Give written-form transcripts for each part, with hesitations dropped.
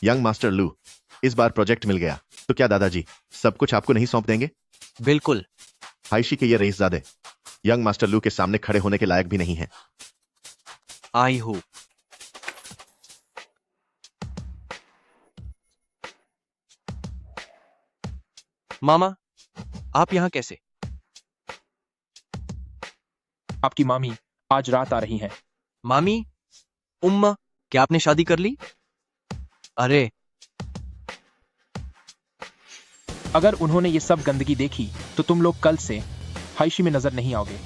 Young master लू, इस बार project मिल गया तो क्या दादाजी सब कुछ आपको नहीं सौंप देंगे? बिल्कुल। हाइशी के ये रईसजादे यंग मास्टर लू के सामने खड़े होने के लायक भी नहीं है। आई हूं। मामा, आप यहां कैसे? आपकी मामी आज रात आ रही हैं। मामी, उम्मा, क्या आपने शादी कर ली? अरे, अगर उन्होंने ये सब गंदगी देखी तो तुम लोग कल से हाइशी में नजर नहीं आओगे।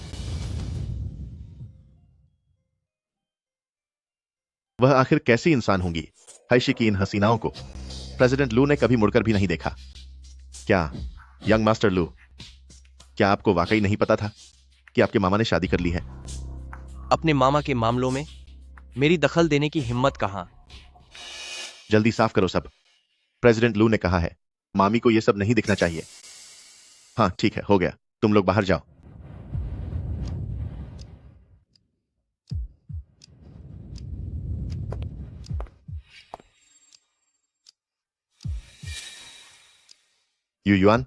वह आखिर कैसी इंसान होंगी? हाइशी की इन हसीनाओं को प्रेसिडेंट लू ने कभी मुड़कर भी नहीं देखा। क्या यंग मास्टर लू, क्या आपको वाकई नहीं पता था कि आपके मामा ने शादी कर ली है? अपने मामा के मामलों में मेरी दखल देने की हिम्मत कहां? जल्दी साफ करो सब। प्रेसिडेंट लू ने कहा है मामी को यह सब नहीं दिखना चाहिए। हाँ ठीक है, हो गया, तुम लोग बाहर जाओ। यू युआन,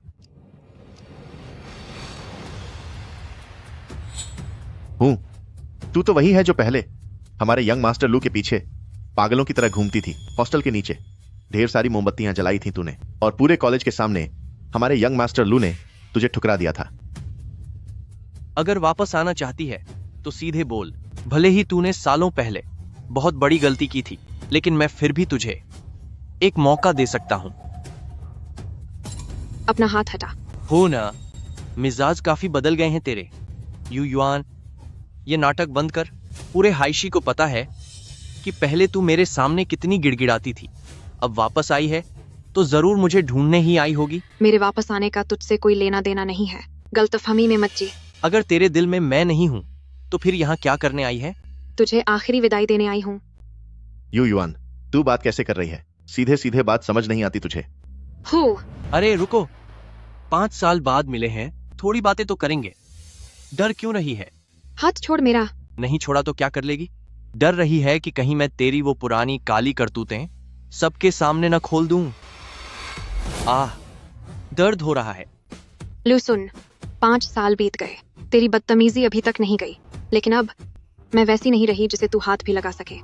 हूं। तू तो वही है जो पहले हमारे यंग मास्टर लू के पीछे पागलों की तरह घूमती थी। हॉस्टल के नीचे ढेर सारी मोमबत्तियां जलाई थी तूने, और पूरे कॉलेज के सामने हमारे यंग मास्टर लू ने तुझे ठुकरा दिया था। अगर वापस आना चाहती है तो सीधे बोल। भले ही तूने सालों पहले बहुत बड़ी गलती की थी, लेकिन मैं फिर भी तुझे एक मौका दे सकता हूं। अपना हाथ हटा। हो ना, मिजाज काफी बदल गए हैं तेरे। यू युआन, ये नाटक बंद कर। पूरे हाइशी को पता है कि पहले तू मेरे सामने कितनी गिड़गिड़ाती थी। अब वापस आई है तो जरूर मुझे ढूंढने ही आई होगी। मेरे वापस आने का तुझसे कोई लेना देना नहीं है। गलतफहमी में मत जी। अगर तेरे दिल में मैं नहीं हूं तो फिर यहाँ क्या करने आई है? तुझे आखिरी विदाई देने आई हूँ। यू युआन, तू बात कैसे कर रही है? सीधे सीधे बात समझ नहीं आती तुझे? हो, अरे रुको, 5 साल बाद मिले हैं, थोड़ी बातें तो करेंगे। डर क्यों रही है? हाथ छोड़ मेरा। नहीं छोड़ा तो क्या कर लेगी? डर रही है कि कहीं मैं तेरी वो पुरानी काली करतूतें सबके सामने न खोल दूं। आह, दर्द हो रहा है। लू सुन, 5 साल बीत गए, तेरी बदतमीजी अभी तक नहीं गई, लेकिन अब मैं वैसी नहीं रही जिसे तू हाथ भी लगा सके।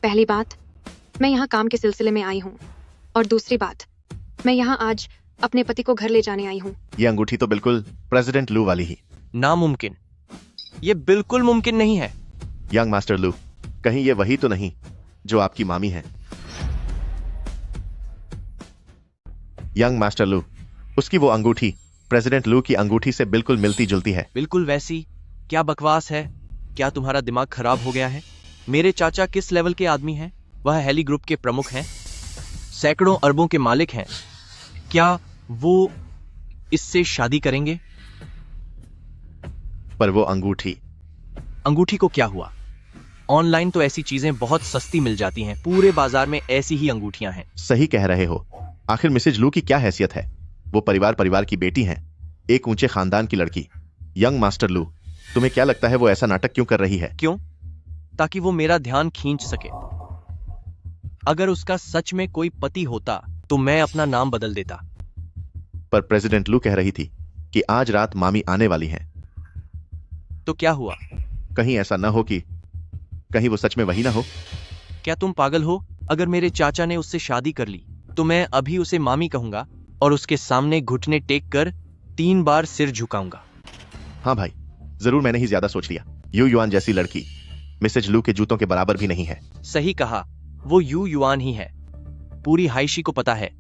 पहली बात, मैं यहाँ काम के सिलसिले में आई हूँ, और दूसरी बात, मैं यहाँ आज अपने पति को घर ले जाने आई हूँ। ये अंगूठी तो बिल्कुल प्रेसिडेंट लू वाली ही। नामुमकिन, ये बिल्कुल मुमकिन नहीं है। यंग मास्टर लू, कहीं ये वही तो नहीं जो आपकी मामी है? यंग मास्टर लू, उसकी वो अंगूठी प्रेसिडेंट लू की अंगूठी से बिल्कुल मिलती जुलती है। बिल्कुल वैसी? क्या बकवास है? क्या तुम्हारा दिमाग खराब हो गया है? मेरे चाचा किस लेवल के आदमी हैं? वह हेली ग्रुप के प्रमुख हैं, सैकड़ों अरबों के मालिक हैं। क्या वो इससे शादी करेंगे? पर वो अंगूठी? अंगूठी को क्या हुआ? ऑनलाइन तो ऐसी चीजें बहुत सस्ती मिल जाती हैं। पूरे बाजार में ऐसी ही अंगूठियां हैं। सही कह रहे हो। आखिर मिसेज लू की क्या हैसियत है? वो परिवार की बेटी हैं, एक ऊंचे खानदान की लड़की। यंग मास्टर लू, तुम्हें क्या लगता है वो ऐसा नाटक क्यों कर रही है? क्यों? ताकि वो मेरा ध्यान खींच सके। अगर उसका सच में कोई पति होता तो मैं अपना नाम बदल देता। पर प्रेसिडेंट लू कह रही थी कि आज रात मामी आने वाली हैं। तो क्या हुआ? कहीं ऐसा ना हो कि कहीं वो सच में वही ना हो? क्या तुम पागल हो? अगर मेरे चाचा ने उससे शादी कर ली तो मैं अभी उसे मामी कहूंगा और उसके सामने घुटने टेक कर 3 बार सिर झुकाऊंगा। हाँ भाई, जरूर मैंने ही ज्यादा सोच लिया। यू युआन जैसी लड़की मिसेज लू के जूतों के बराबर भी नहीं है। सही कहा, वो यू युआन ही है। पूरी हाइशी को पता है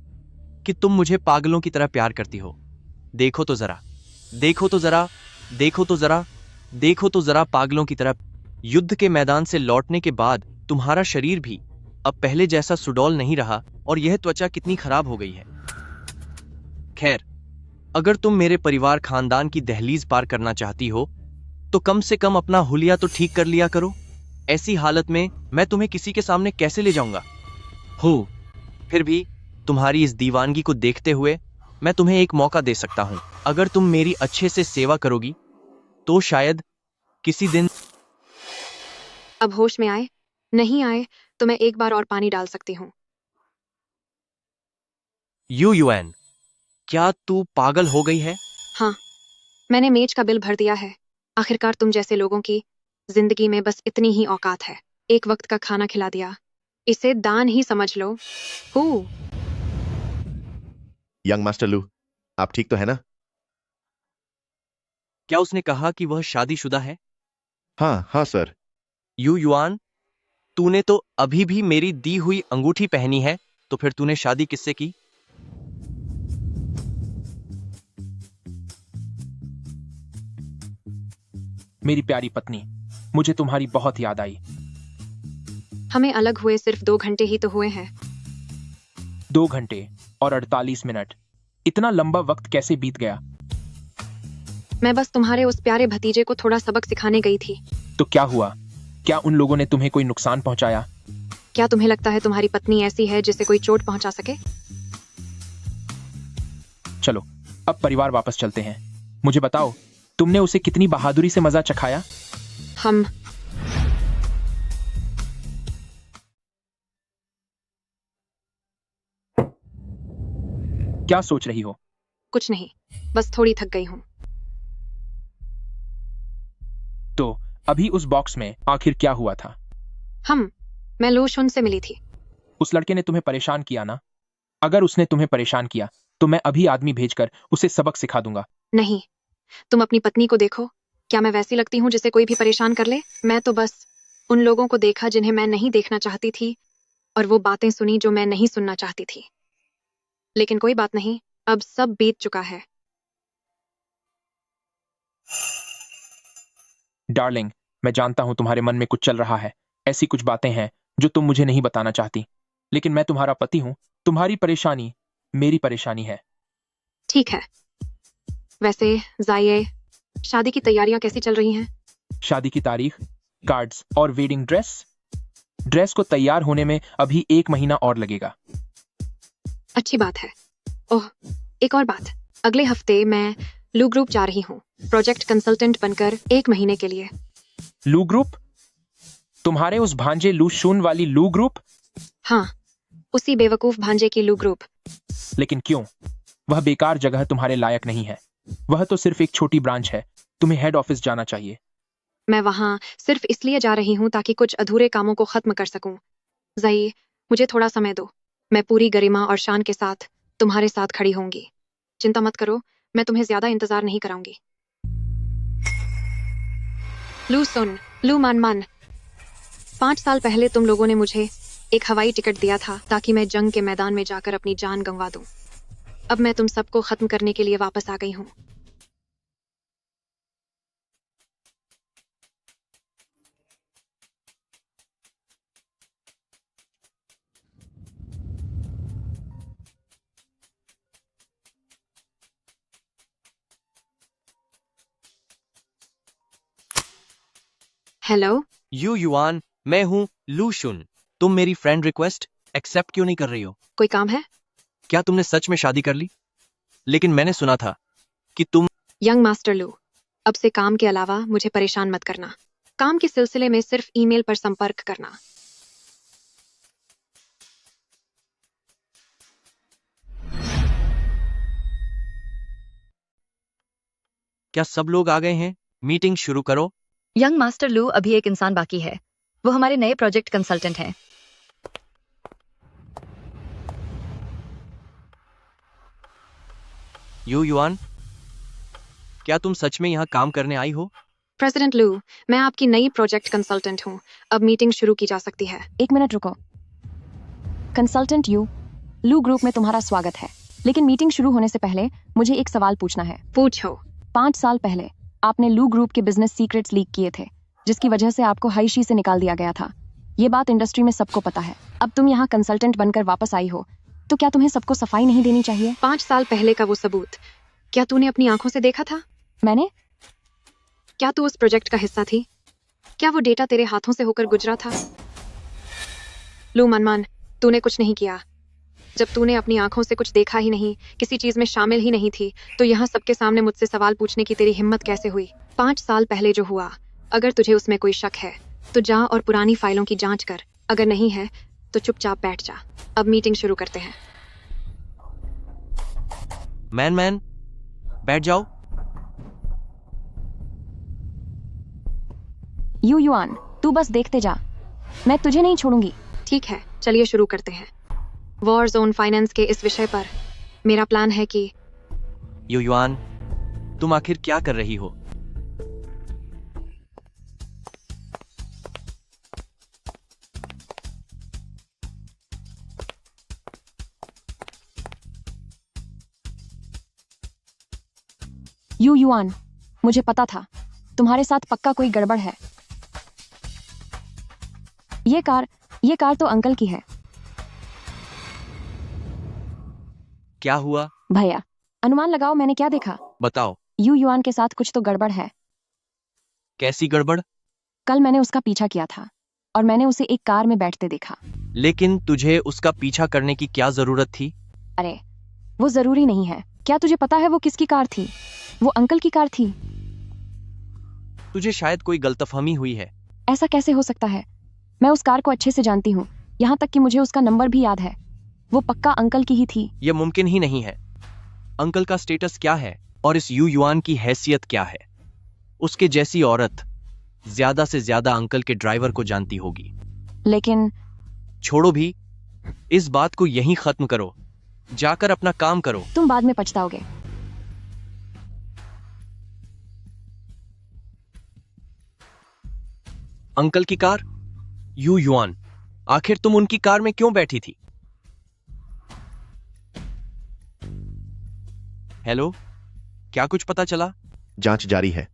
कि तुम मुझे पागलों की तरह प्यार करती हो। देखो तो जरा, देखो तो जरा, देखो तो जरा, देखो तो जरा पागलों की तरह। युद्ध के मैदान से लौटने के बाद तुम्हारा शरीर भी अब पहले जैसा सुडौल नहीं रहा और यह त्वचा कितनी खराब हो गई है। खैर, अगर तुम मेरे परिवार खानदान की दहलीज पार करना चाहती हो तो कम से कम अपना हुलिया तो ठीक कर लिया करो। ऐसी हालत में मैं तुम्हें किसी के सामने कैसे ले जाऊंगा? हो, फिर भी तुम्हारी इस दीवानगी को देखते हुए मैं तुम्हें एक मौका दे सकता हूं। अगर तुम मेरी अच्छे से सेवा करोगी तो शायद किसी दिन अब होश में आए, नहीं आए तो मैं एक बार और पानी डाल सकती हूँ। यू युआन, क्या तू पागल हो गई है? हाँ, मैंने मेज का बिल भर दिया है। आखिरकार तुम जैसे लोगों की जिंदगी में बस इतनी ही औकात है। एक वक्त का खाना खिला दिया, इसे दान ही समझ लो। हु यंग मास्टर लू, आप ठीक तो है ना? क्या उसने कहा कि वह शादीशुदा है? हाँ हाँ सर। यू युआन, तूने तो अभी भी मेरी दी हुई अंगूठी पहनी है, तो फिर तूने शादी किससे की? मेरी प्यारी पत्नी, मुझे तुम्हारी बहुत याद आई। हमें अलग हुए सिर्फ 2 घंटे ही तो हुए हैं। 2 घंटे और 48 मिनट, इतना लंबा वक्त कैसे बीत गया? मैं बस तुम्हारे उस प्यारे भतीजे को थोड़ा सबक सिखाने गई थी। तो क्या हुआ? क्या उन लोगों ने तुम्हें कोई नुकसान पहुंचाया? क्या तुम्हें लगता है तुम्हारी पत्नी ऐसी है जिसे कोई चोट पहुंचा सके? चलो, अब परिवार वापस चलते हैं। मुझे बताओ, तुमने उसे कितनी बहादुरी से मजा चखाया? हम क्या सोच रही हो? कुछ नहीं, बस थोड़ी थक गई हूँ। तो अभी उस बॉक्स में आखिर क्या हुआ था? मैं लू शुन से मिली थी। उस लड़के ने तुम्हें परेशान किया ना? अगर उसने तुम्हें परेशान किया तो मैं अभी आदमी भेजकर उसे सबक सिखा दूंगा। नहीं, तुम अपनी पत्नी को देखो। क्या मैं वैसी लगती हूँ जिसे कोई भी परेशान कर ले? मैं तो बस उन लोगों को देखा जिन्हें मैं नहीं देखना चाहती थी, और वो बातें सुनी जो मैं नहीं सुनना चाहती थी। लेकिन कोई बात नहीं, अब सब बीत चुका है। डार्लिंग, मैं जानता हूं तुम्हारे मन में कुछ चल रहा है। ऐसी कुछ बातें हैं जो तुम मुझे नहीं बताना चाहती, लेकिन मैं तुम्हारा पति हूं। तुम्हारी परेशानी मेरी परेशानी है। ठीक है। वैसे जाइए, शादी की तैयारियां कैसी चल रही हैं? शादी की तारीख, कार्ड्स और वेडिंग ड्रेस को तैयार होने में अभी 1 महीना और लगेगा। अच्छी बात है। ओह, एक और बात, अगले हफ्ते मैं लू ग्रुप जा रही हूँ, प्रोजेक्ट कंसल्टेंट बनकर 1 महीने के लिए। लू ग्रुप? तुम्हारे उस भांजे लू शून वाली लू ग्रुप? हाँ, उसी बेवकूफ भांजे की लू ग्रुप। लेकिन क्यों? वह बेकार जगह तुम्हारे लायक नहीं है। वह तो सिर्फ एक छोटी ब्रांच है। तुम्हें हेड ऑफिस जाना चाहिए। मैं वहां सिर्फ इसलिए जा रही हूँ ताकि कुछ अधूरे कामों को खत्म कर सकूं। जई, मुझे थोड़ा समय दो। मैं पूरी गरिमा और शान के साथ तुम्हारे साथ खड़ी होंगी। चिंता मत करो, मैं तुम्हें ज्यादा इंतजार नहीं कराऊंगी। लू सुन, लू मान मान, 5 साल पहले तुम लोगों ने मुझे एक हवाई टिकट दिया था ताकि मैं जंग के मैदान में जाकर अपनी जान गंवा दूं। अब मैं तुम सबको खत्म करने के लिए वापस आ गई हूँ। हेलो, यू युआन, मैं हूं लू शुन। तुम मेरी फ्रेंड रिक्वेस्ट एक्सेप्ट क्यों नहीं कर रही हो? कोई काम है? क्या तुमने सच में शादी कर ली? लेकिन मैंने सुना था कि तुम... यंग मास्टर लू, अब से काम के अलावा मुझे परेशान मत करना। काम के सिलसिले में सिर्फ ईमेल पर संपर्क करना। क्या सब लोग आ गए हैं? मीटिंग शुरू करो। यंग मास्टर लू, अभी एक इंसान बाकी है। वो हमारे नए प्रोजेक्ट कंसल्टेंट हैं। यू युआन, क्या तुम सच में यहाँ काम करने आई हो? प्रेसिडेंट लू, मैं आपकी नई प्रोजेक्ट कंसल्टेंट हूँ। अब मीटिंग शुरू की जा सकती है। 1 मिनट रुको। कंसल्टेंट यू, लू ग्रुप में तुम्हारा स्वागत है। लेकिन मीटिंग शुरू होने से पहले मुझे एक सवाल पूछना है। पूछो। 5 साल पहले आपने लू ग्रुप के बिजनेस सीक्रेट्स लीक किए थे, जिसकी वजह से आपको हाइशी से निकाल दिया गया था। ये बात इंडस्ट्री में सबको पता है। अब तुम यहाँ कंसल्टेंट बनकर वापस आई हो, तो क्या तुम्हें सबको सफाई नहीं देनी चाहिए? 5 साल पहले का वो सबूत क्या तूने अपनी आंखों से देखा था? मैंने? क्या तू उस प्रोजेक्ट का हिस्सा थी? क्या वो डेटा तेरे हाथों से होकर गुजरा था? लू मनमान, तूने कुछ नहीं किया। जब तूने अपनी आंखों से कुछ देखा ही नहीं, किसी चीज में शामिल ही नहीं थी, तो यहाँ सबके सामने मुझसे सवाल पूछने की तेरी हिम्मत कैसे हुई? 5 साल पहले जो हुआ, अगर तुझे उसमें कोई शक है तो जा और पुरानी फाइलों की जांच कर। अगर नहीं है तो चुपचाप बैठ जा। अब मीटिंग शुरू करते हैं। मैन बैठ जाओ। यू युआन, तू बस देखते जा, मैं तुझे नहीं छोड़ूंगी। ठीक है, चलिए शुरू करते हैं। वॉर जोन फाइनेंस के इस विषय पर मेरा प्लान है कि यू युआन, तुम आखिर क्या कर रही हो? यू युआन, मुझे पता था तुम्हारे साथ पक्का कोई गड़बड़ है। ये कार तो अंकल की है। क्या हुआ? भैया, अनुमान लगाओ मैंने क्या देखा। बताओ। यू युआन के साथ कुछ तो गड़बड़ है। कैसी गड़बड़? कल मैंने उसका पीछा किया था और मैंने उसे एक कार में बैठते देखा। लेकिन तुझे उसका पीछा करने की क्या जरूरत थी? अरे, वो जरूरी नहीं है। क्या तुझे पता है वो किसकी कार थी? वो अंकल की कार थी। तुझे शायद कोई गलतफहमी हुई है। ऐसा कैसे हो सकता है? मैं उस कार को अच्छे से जानती हूँ, यहाँ तक कि मुझे उसका नंबर भी याद है। वो पक्का अंकल की ही थी। यह मुमकिन ही नहीं है। अंकल का स्टेटस क्या है और इस यू युआन की हैसियत क्या है? उसके जैसी औरत ज्यादा से ज्यादा अंकल के ड्राइवर को जानती होगी। लेकिन छोड़ो भी, इस बात को यहीं खत्म करो। जाकर अपना काम करो। तुम बाद में पछताओगे। अंकल की कार? यू युआन, आखिर तुम उनकी कार में क्यों बैठी थी? हेलो, क्या कुछ पता चला? जांच जारी है।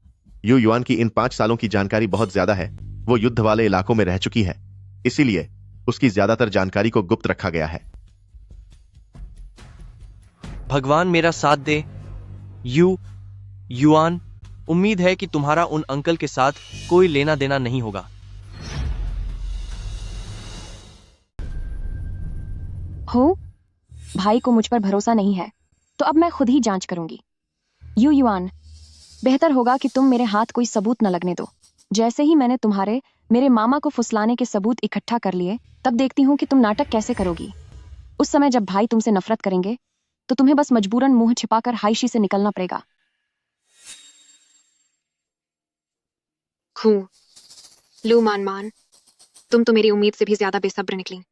यू युआन की इन 5 सालों की जानकारी बहुत ज्यादा है। वो युद्ध वाले इलाकों में रह चुकी है, इसीलिए उसकी ज्यादातर जानकारी को गुप्त रखा गया है। भगवान मेरा साथ दे। यू युआन, उम्मीद है कि तुम्हारा उन अंकल के साथ कोई लेना देना नहीं होगा। हो, भाई को मुझ पर भरोसा नहीं है, तो अब मैं खुद ही जांच करूंगी। यू युआन, बेहतर होगा कि तुम मेरे हाथ कोई सबूत न लगने दो। जैसे ही मैंने मेरे मामा को फुसलाने के सबूत इकट्ठा कर लिए, तब देखती हूँ कि तुम नाटक कैसे करोगी। उस समय जब भाई तुमसे नफरत करेंगे, तो तुम्हें बस मजबूरन मुंह छिपाकर हाइशी से निकलना पड़ेगा। खू लू मान मान, तुम तो मेरी उम्मीद से भी ज्यादा बेसब्र निकली।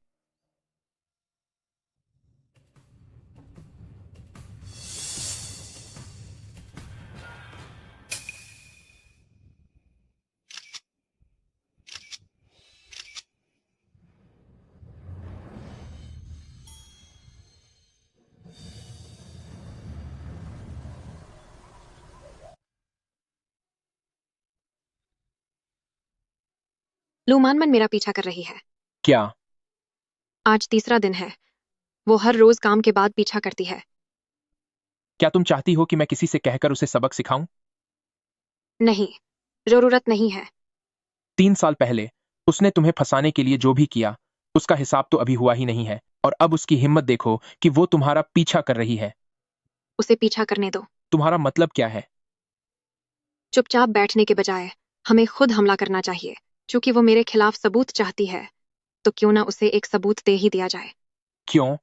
लू मान मन मेरा पीछा कर रही है। क्या? आज तीसरा दिन है। वो हर रोज काम के बाद पीछा करती है। क्या तुम चाहती हो कि मैं किसी से कहकर उसे सबक सिखाऊं? नहीं, जरूरत नहीं है। 3 साल पहले उसने तुम्हें फंसाने के लिए जो भी किया, उसका हिसाब तो अभी हुआ ही नहीं है, और अब उसकी हिम्मत देखो कि वो तुम्हारा पीछा कर रही है। उसे पीछा करने दो। तुम्हारा मतलब क्या है? चुपचाप बैठने के बजाय हमें खुद हमला करना चाहिए। चूंकि वो मेरे खिलाफ सबूत चाहती है, तो क्यों ना उसे एक सबूत दे ही दिया जाए। क्यों?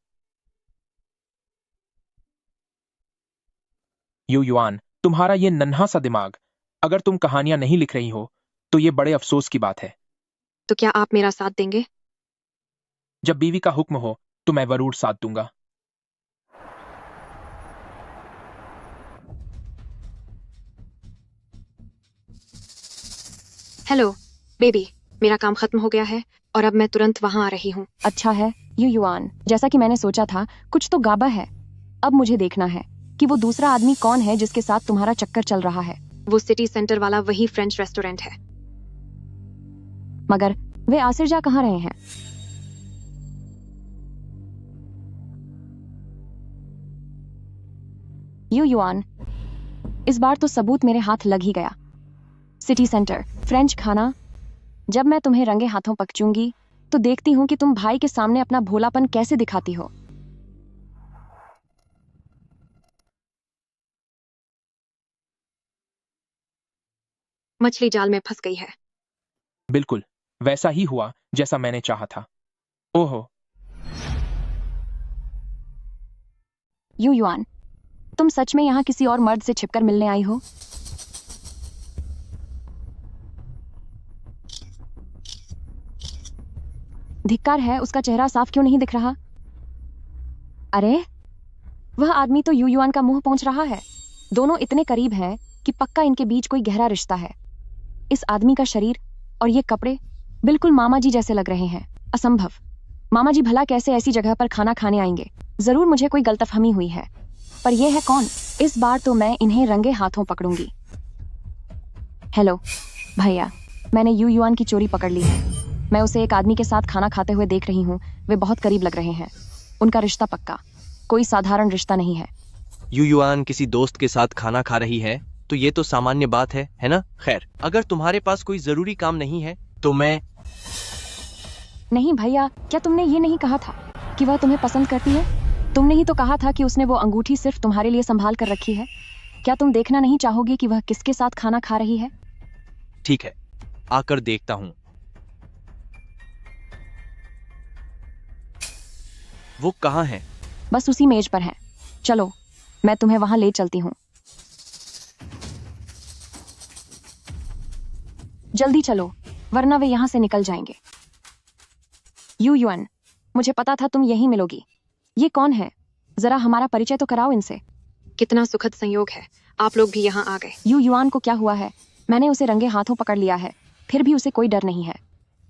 यू युआन, तुम्हारा ये नन्हा सा दिमाग, अगर तुम कहानियां नहीं लिख रही हो तो ये बड़े अफसोस की बात है। तो क्या आप मेरा साथ देंगे? जब बीवी का हुक्म हो तो मैं जरूर साथ दूंगा। हेलो बेबी, मेरा काम खत्म हो गया है और अब मैं तुरंत वहां आ रही हूँ। अच्छा है यू युआन, जैसा कि मैंने सोचा था, कुछ तो गाबा है। अब मुझे देखना है कि वो दूसरा आदमी कौन है जिसके साथ तुम्हारा चक्कर चल रहा है। वो सिटी सेंटर वाला वही फ्रेंच रेस्टोरेंट है। मगर वे आसिरजा कहाँ रहे हैं? यू युआन, इस बार तो सबूत मेरे हाथ लग ही गया। सिटी सेंटर, फ्रेंच खाना। जब मैं तुम्हें रंगे हाथों पकड़ूंगी, तो देखती हूँ कि तुम भाई के सामने अपना भोलापन कैसे दिखाती हो। मछली जाल में फंस गई है। बिल्कुल, वैसा ही हुआ जैसा मैंने चाहा था। ओहो, यू युआन, तुम सच में यहाँ किसी और मर्द से छिपकर मिलने आई हो? धिक्कार है, उसका चेहरा साफ क्यों नहीं दिख रहा? अरे, वह आदमी तो यू युआन का मुंह पहुंच रहा है। दोनों इतने करीब हैं कि पक्का इनके बीच कोई गहरा रिश्ता है। इस आदमी का शरीर और ये कपड़े बिल्कुल मामा जी जैसे लग रहे हैं। असंभव। मामा जी भला कैसे ऐसी जगह पर खाना खाने आएंगे? जरूर मुझे कोई गलतफहमी हुई है। पर यह है कौन? इस बार तो मैं इन्हें रंगे हाथों पकड़ूंगी। हेलो भैया, मैंने यू युआन की चोरी पकड़ ली है। मैं उसे एक आदमी के साथ खाना खाते हुए देख रही हूँ। वे बहुत करीब लग रहे हैं। उनका रिश्ता पक्का, कोई साधारण रिश्ता नहीं है। यू युआन किसी दोस्त के साथ खाना खा रही है तो ये तो सामान्य बात है ना? खैर, अगर तुम्हारे पास कोई जरूरी काम नहीं है तो मैं... नहीं भैया, क्या तुमने ये नहीं कहा था कि वह तुम्हें पसंद करती है? तुमने ही तो कहा था कि उसने वो अंगूठी सिर्फ तुम्हारे लिए संभाल कर रखी है। क्या तुम देखना नहीं चाहोगे कि वह किसके साथ खाना खा रही है? ठीक है, आकर देखता हूं। वो कहाँ है? बस उसी मेज पर है। चलो, मैं तुम्हें वहां ले चलती हूँ। जल्दी चलो, वरना वे यहां से निकल जाएंगे। यू युआन, मुझे पता था तुम यहीं मिलोगी। ये कौन है? जरा हमारा परिचय तो कराओ इनसे। कितना सुखद संयोग है, आप लोग भी यहाँ आ गए। यू युआन को क्या हुआ है? मैंने उसे रंगे हाथों पकड़ लिया है, फिर भी उसे कोई डर नहीं है।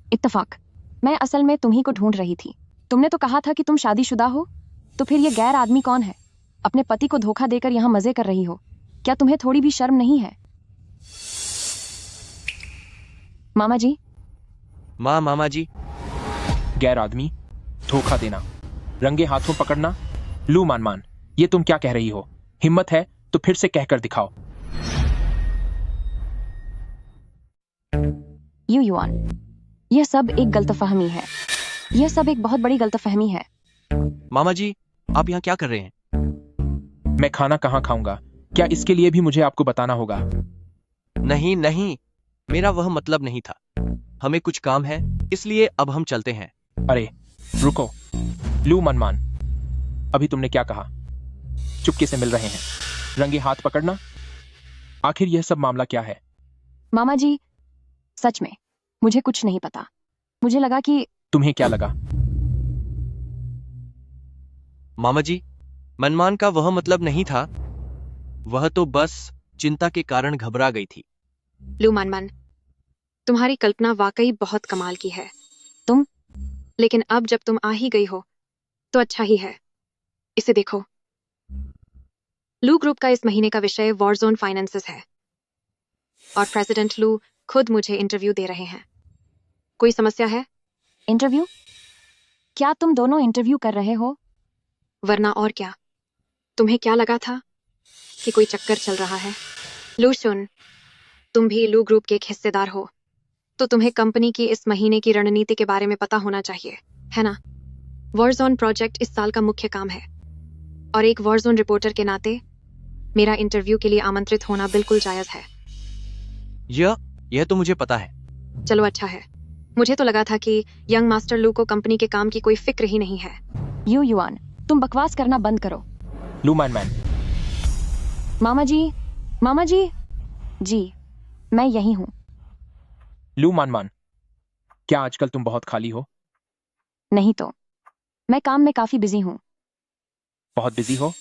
इत्तेफाक, मैं असल में तुम्ही को ढूंढ रही थी। तुमने तो कहा था कि तुम शादीशुदा हो, तो फिर ये गैर आदमी कौन है? अपने पति को धोखा देकर यहाँ मजे कर रही हो। क्या तुम्हें थोड़ी भी शर्म नहीं है? मामा जी। मामा जी। गैर आदमी, धोखा देना, रंगे हाथों पकड़ना। लू मान, ये तुम क्या कह रही हो? हिम्मत है तो फिर से कहकर दिखाओ। यू युआन, यह सब एक गलतफहमी है। यह सब एक बहुत बड़ी गलतफहमी है। मामा जी, आप यहाँ क्या कर रहे हैं? मैं खाना कहाँ खाऊंगा? क्या इसके लिए भी मुझे आपको बताना होगा? नहीं नहीं, मेरा वह मतलब नहीं था। हमें कुछ काम है, इसलिए अब हम चलते हैं। अरे रुको, लू मान, अभी तुमने क्या कहा? चुपके से मिल रहे हैं, रंगे हाथ पकड़ना। आखिर यह सब मामला क्या है? मामा जी, सच में मुझे कुछ नहीं पता। मुझे लगा कि... तुम्हें क्या लगा? मामा जी, मनमान का वह मतलब नहीं था। वह तो बस चिंता के कारण घबरा गई थी। लू मनमान, तुम्हारी कल्पना वाकई बहुत कमाल की है। लेकिन अब जब तुम आ ही गई हो तो अच्छा ही है। इसे देखो, लू ग्रुप का इस महीने का विषय वॉर जोन फाइनेंसेस है और प्रेसिडेंट लू खुद मुझे इंटरव्यू दे रहे हैं। कोई समस्या है? इंटरव्यू? क्या तुम दोनों इंटरव्यू कर रहे हो? वरना और क्या। तुम्हें क्या लगा था कि कोई चक्कर चल रहा है? लू सुन, तुम भी लू ग्रुप के एक हिस्सेदार हो, तो तुम्हें कंपनी की इस महीने की रणनीति के बारे में पता होना चाहिए, है ना? वॉरजोन प्रोजेक्ट इस साल का मुख्य काम है और एक वॉरजोन रिपोर्टर के नाते मेरा इंटरव्यू के लिए आमंत्रित होना बिल्कुल जायज है। यह तो मुझे पता है। चलो अच्छा है। मुझे तो लगा था कि यंग मास्टर लू को कंपनी के काम की कोई फिक्र ही नहीं है। यू युआन, तुम बकवास करना बंद करो। लू मान, मामा जी, जी, मैं यही हूँ। लू मान, क्या आजकल तुम बहुत खाली हो? नहीं तो, मैं काम में काफी बिजी हूँ। बहुत बिजी हो?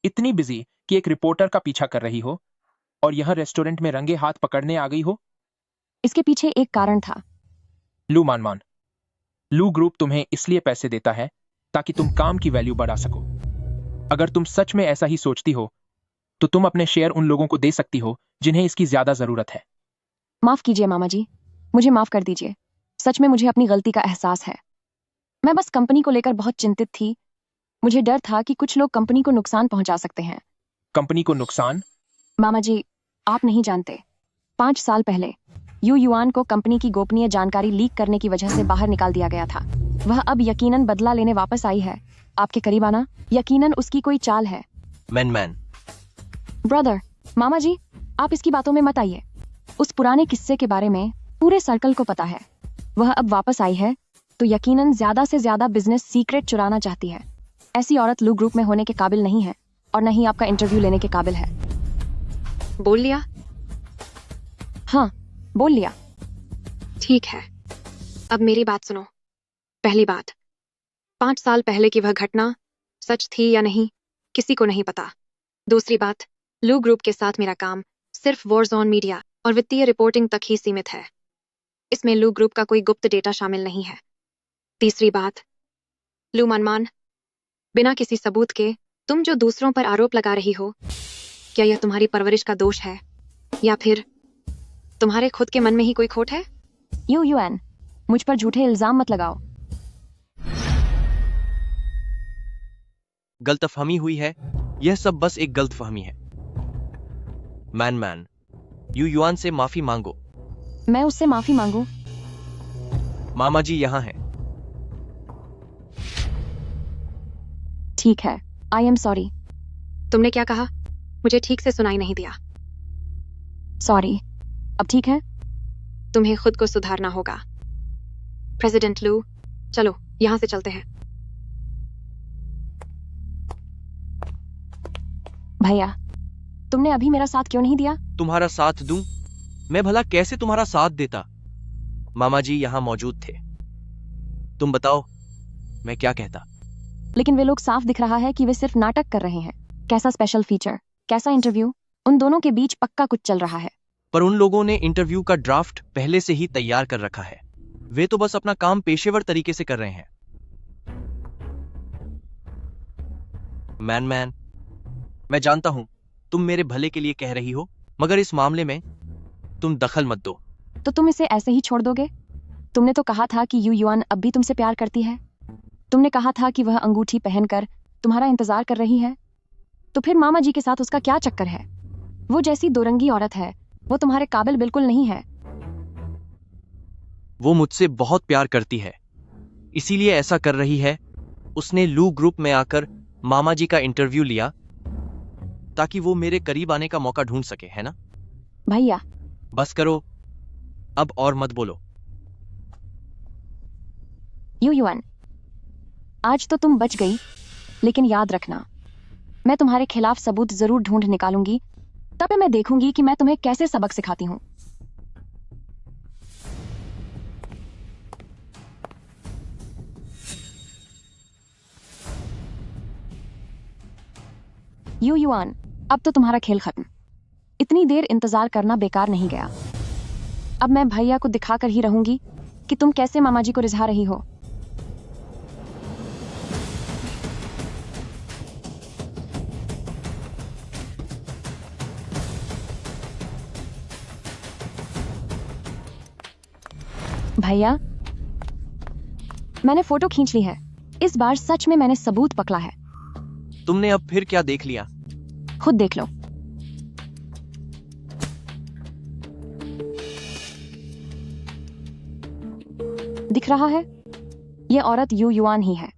इतनी बिजी कि एक रिपोर्टर का पीछा कर रही हो और यहां रेस्टोरेंट में रंगे हाथ पकड़ने आ गई हो? इसके पीछे एक कारण था। लू मान, लू ग्रुप तुम्हें इसलिए पैसे देता है ताकि तुम काम की वैल्यू बढ़ा सको। अगर तुम सच में ऐसा ही सोचती हो तो तुम अपने शेयर उन लोगों को दे सकती हो जिन्हें इसकी ज्यादा जरूरत है। माफ कीजिए मामा जी, मुझे माफ कर दीजिए। सच में मुझे अपनी गलती का एहसास है। मैं बस कंपनी को लेकर बहुत चिंतित थी। मुझे डर था कि कुछ लोग कंपनी को नुकसान पहुंचा सकते हैं। कंपनी को नुकसान? मामा जी, आप नहीं जानते, 5 साल पहले यू युआन को कंपनी की गोपनीय जानकारी लीक करने की वजह से बाहर निकाल दिया गया था। वह अब यकीनन बदला लेने वापस आई है। आपके करीब आना यकीनन उसकी कोई चाल है। मैन ब्रदर, मामा जी, आप इसकी बातों में मत आइए। उस पुराने किस्से के बारे में पूरे सर्कल को पता है। वह अब वापस आई है तो यकीनन ज्यादा से ज्यादा बिजनेस सीक्रेट चुराना चाहती है। ऐसी औरत लू ग्रुप में होने के काबिल नहीं है और न ही आपका इंटरव्यू लेने के काबिल है। बोल लिया? हाँ, बोल लिया। ठीक है, अब मेरी बात सुनो। पहली बात, 5 साल पहले की वह घटना सच थी या नहीं, किसी को नहीं पता। दूसरी बात, लू ग्रुप के साथ मेरा काम सिर्फ वॉरजोन मीडिया और वित्तीय रिपोर्टिंग तक ही सीमित है। इसमें लू ग्रुप का कोई गुप्त डेटा शामिल नहीं है। तीसरी बात, लू मनमान, बिना किसी सबूत के तुम जो दूसरों पर आरोप लगा रही हो, क्या यह तुम्हारी परवरिश का दोष है या फिर तुम्हारे खुद के मन में ही कोई खोट है? यूएन, मुझ पर झूठे इल्जाम मत लगाओ। गलतफहमी हुई है। यह सब बस एक गलतफहमी है। मैन, युआन से माफी मांगो। मैं उससे माफी मांगू? मामा जी यहाँ हैं। ठीक है, आई एम सॉरी। तुमने क्या कहा? मुझे ठीक से सुनाई नहीं दिया। सॉरी। अब ठीक है? तुम्हें खुद को सुधारना होगा। प्रेसिडेंट लू, चलो यहां से चलते हैं। भैया, तुमने अभी मेरा साथ क्यों नहीं दिया? तुम्हारा साथ दूं? मैं भला कैसे तुम्हारा साथ देता? मामा जी यहाँ मौजूद थे। तुम बताओ मैं क्या कहता? लेकिन वे लोग साफ दिख रहा है कि वे सिर्फ नाटक कर रहे हैं। कैसा स्पेशल फीचर, कैसा इंटरव्यू, उन दोनों के बीच पक्का कुछ चल रहा है। पर उन लोगों ने इंटरव्यू का ड्राफ्ट पहले से ही तैयार कर रखा है। वे तो बस अपना काम पेशेवर तरीके से कर रहे हैं। मैन, मैं जानता हूं तुम मेरे भले के लिए कह रही हो, मगर इस मामले में तुम दखल मत दो। तो तुम इसे ऐसे ही छोड़ दोगे? तुमने तो कहा था कि युआन अब भी तुमसे प्यार करती है। तुमने कहा था कि वह अंगूठी पहनकर तुम्हारा इंतजार कर रही है। तो फिर मामा जी के साथ उसका क्या चक्कर है? वो जैसी दोरंगी औरत है, वो तुम्हारे काबिल बिल्कुल नहीं है। वो मुझसे बहुत प्यार करती है, इसीलिए ऐसा कर रही है। उसने लू ग्रुप में आकर मामा जी का इंटरव्यू लिया ताकि वो मेरे करीब आने का मौका ढूंढ सके, है ना? भैया, बस करो, अब और मत बोलो। युआन, आज तो तुम बच गई, लेकिन याद रखना, मैं तुम्हारे खिलाफ सबूत जरूर ढूंढ निकालूंगी। तब मैं देखूंगी कि मैं तुम्हें कैसे सबक सिखाती हूँ। युआन, अब तो तुम्हारा खेल खत्म। इतनी देर इंतजार करना बेकार नहीं गया। अब मैं भैया को दिखाकर ही रहूंगी कि तुम कैसे मामा जी को रिझा रही हो। भैया, मैंने फोटो खींच ली है। इस बार सच में मैंने सबूत पकड़ा है। तुमने अब फिर क्या देख लिया? खुद देख लो। दिख रहा है? यह औरत युआन ही है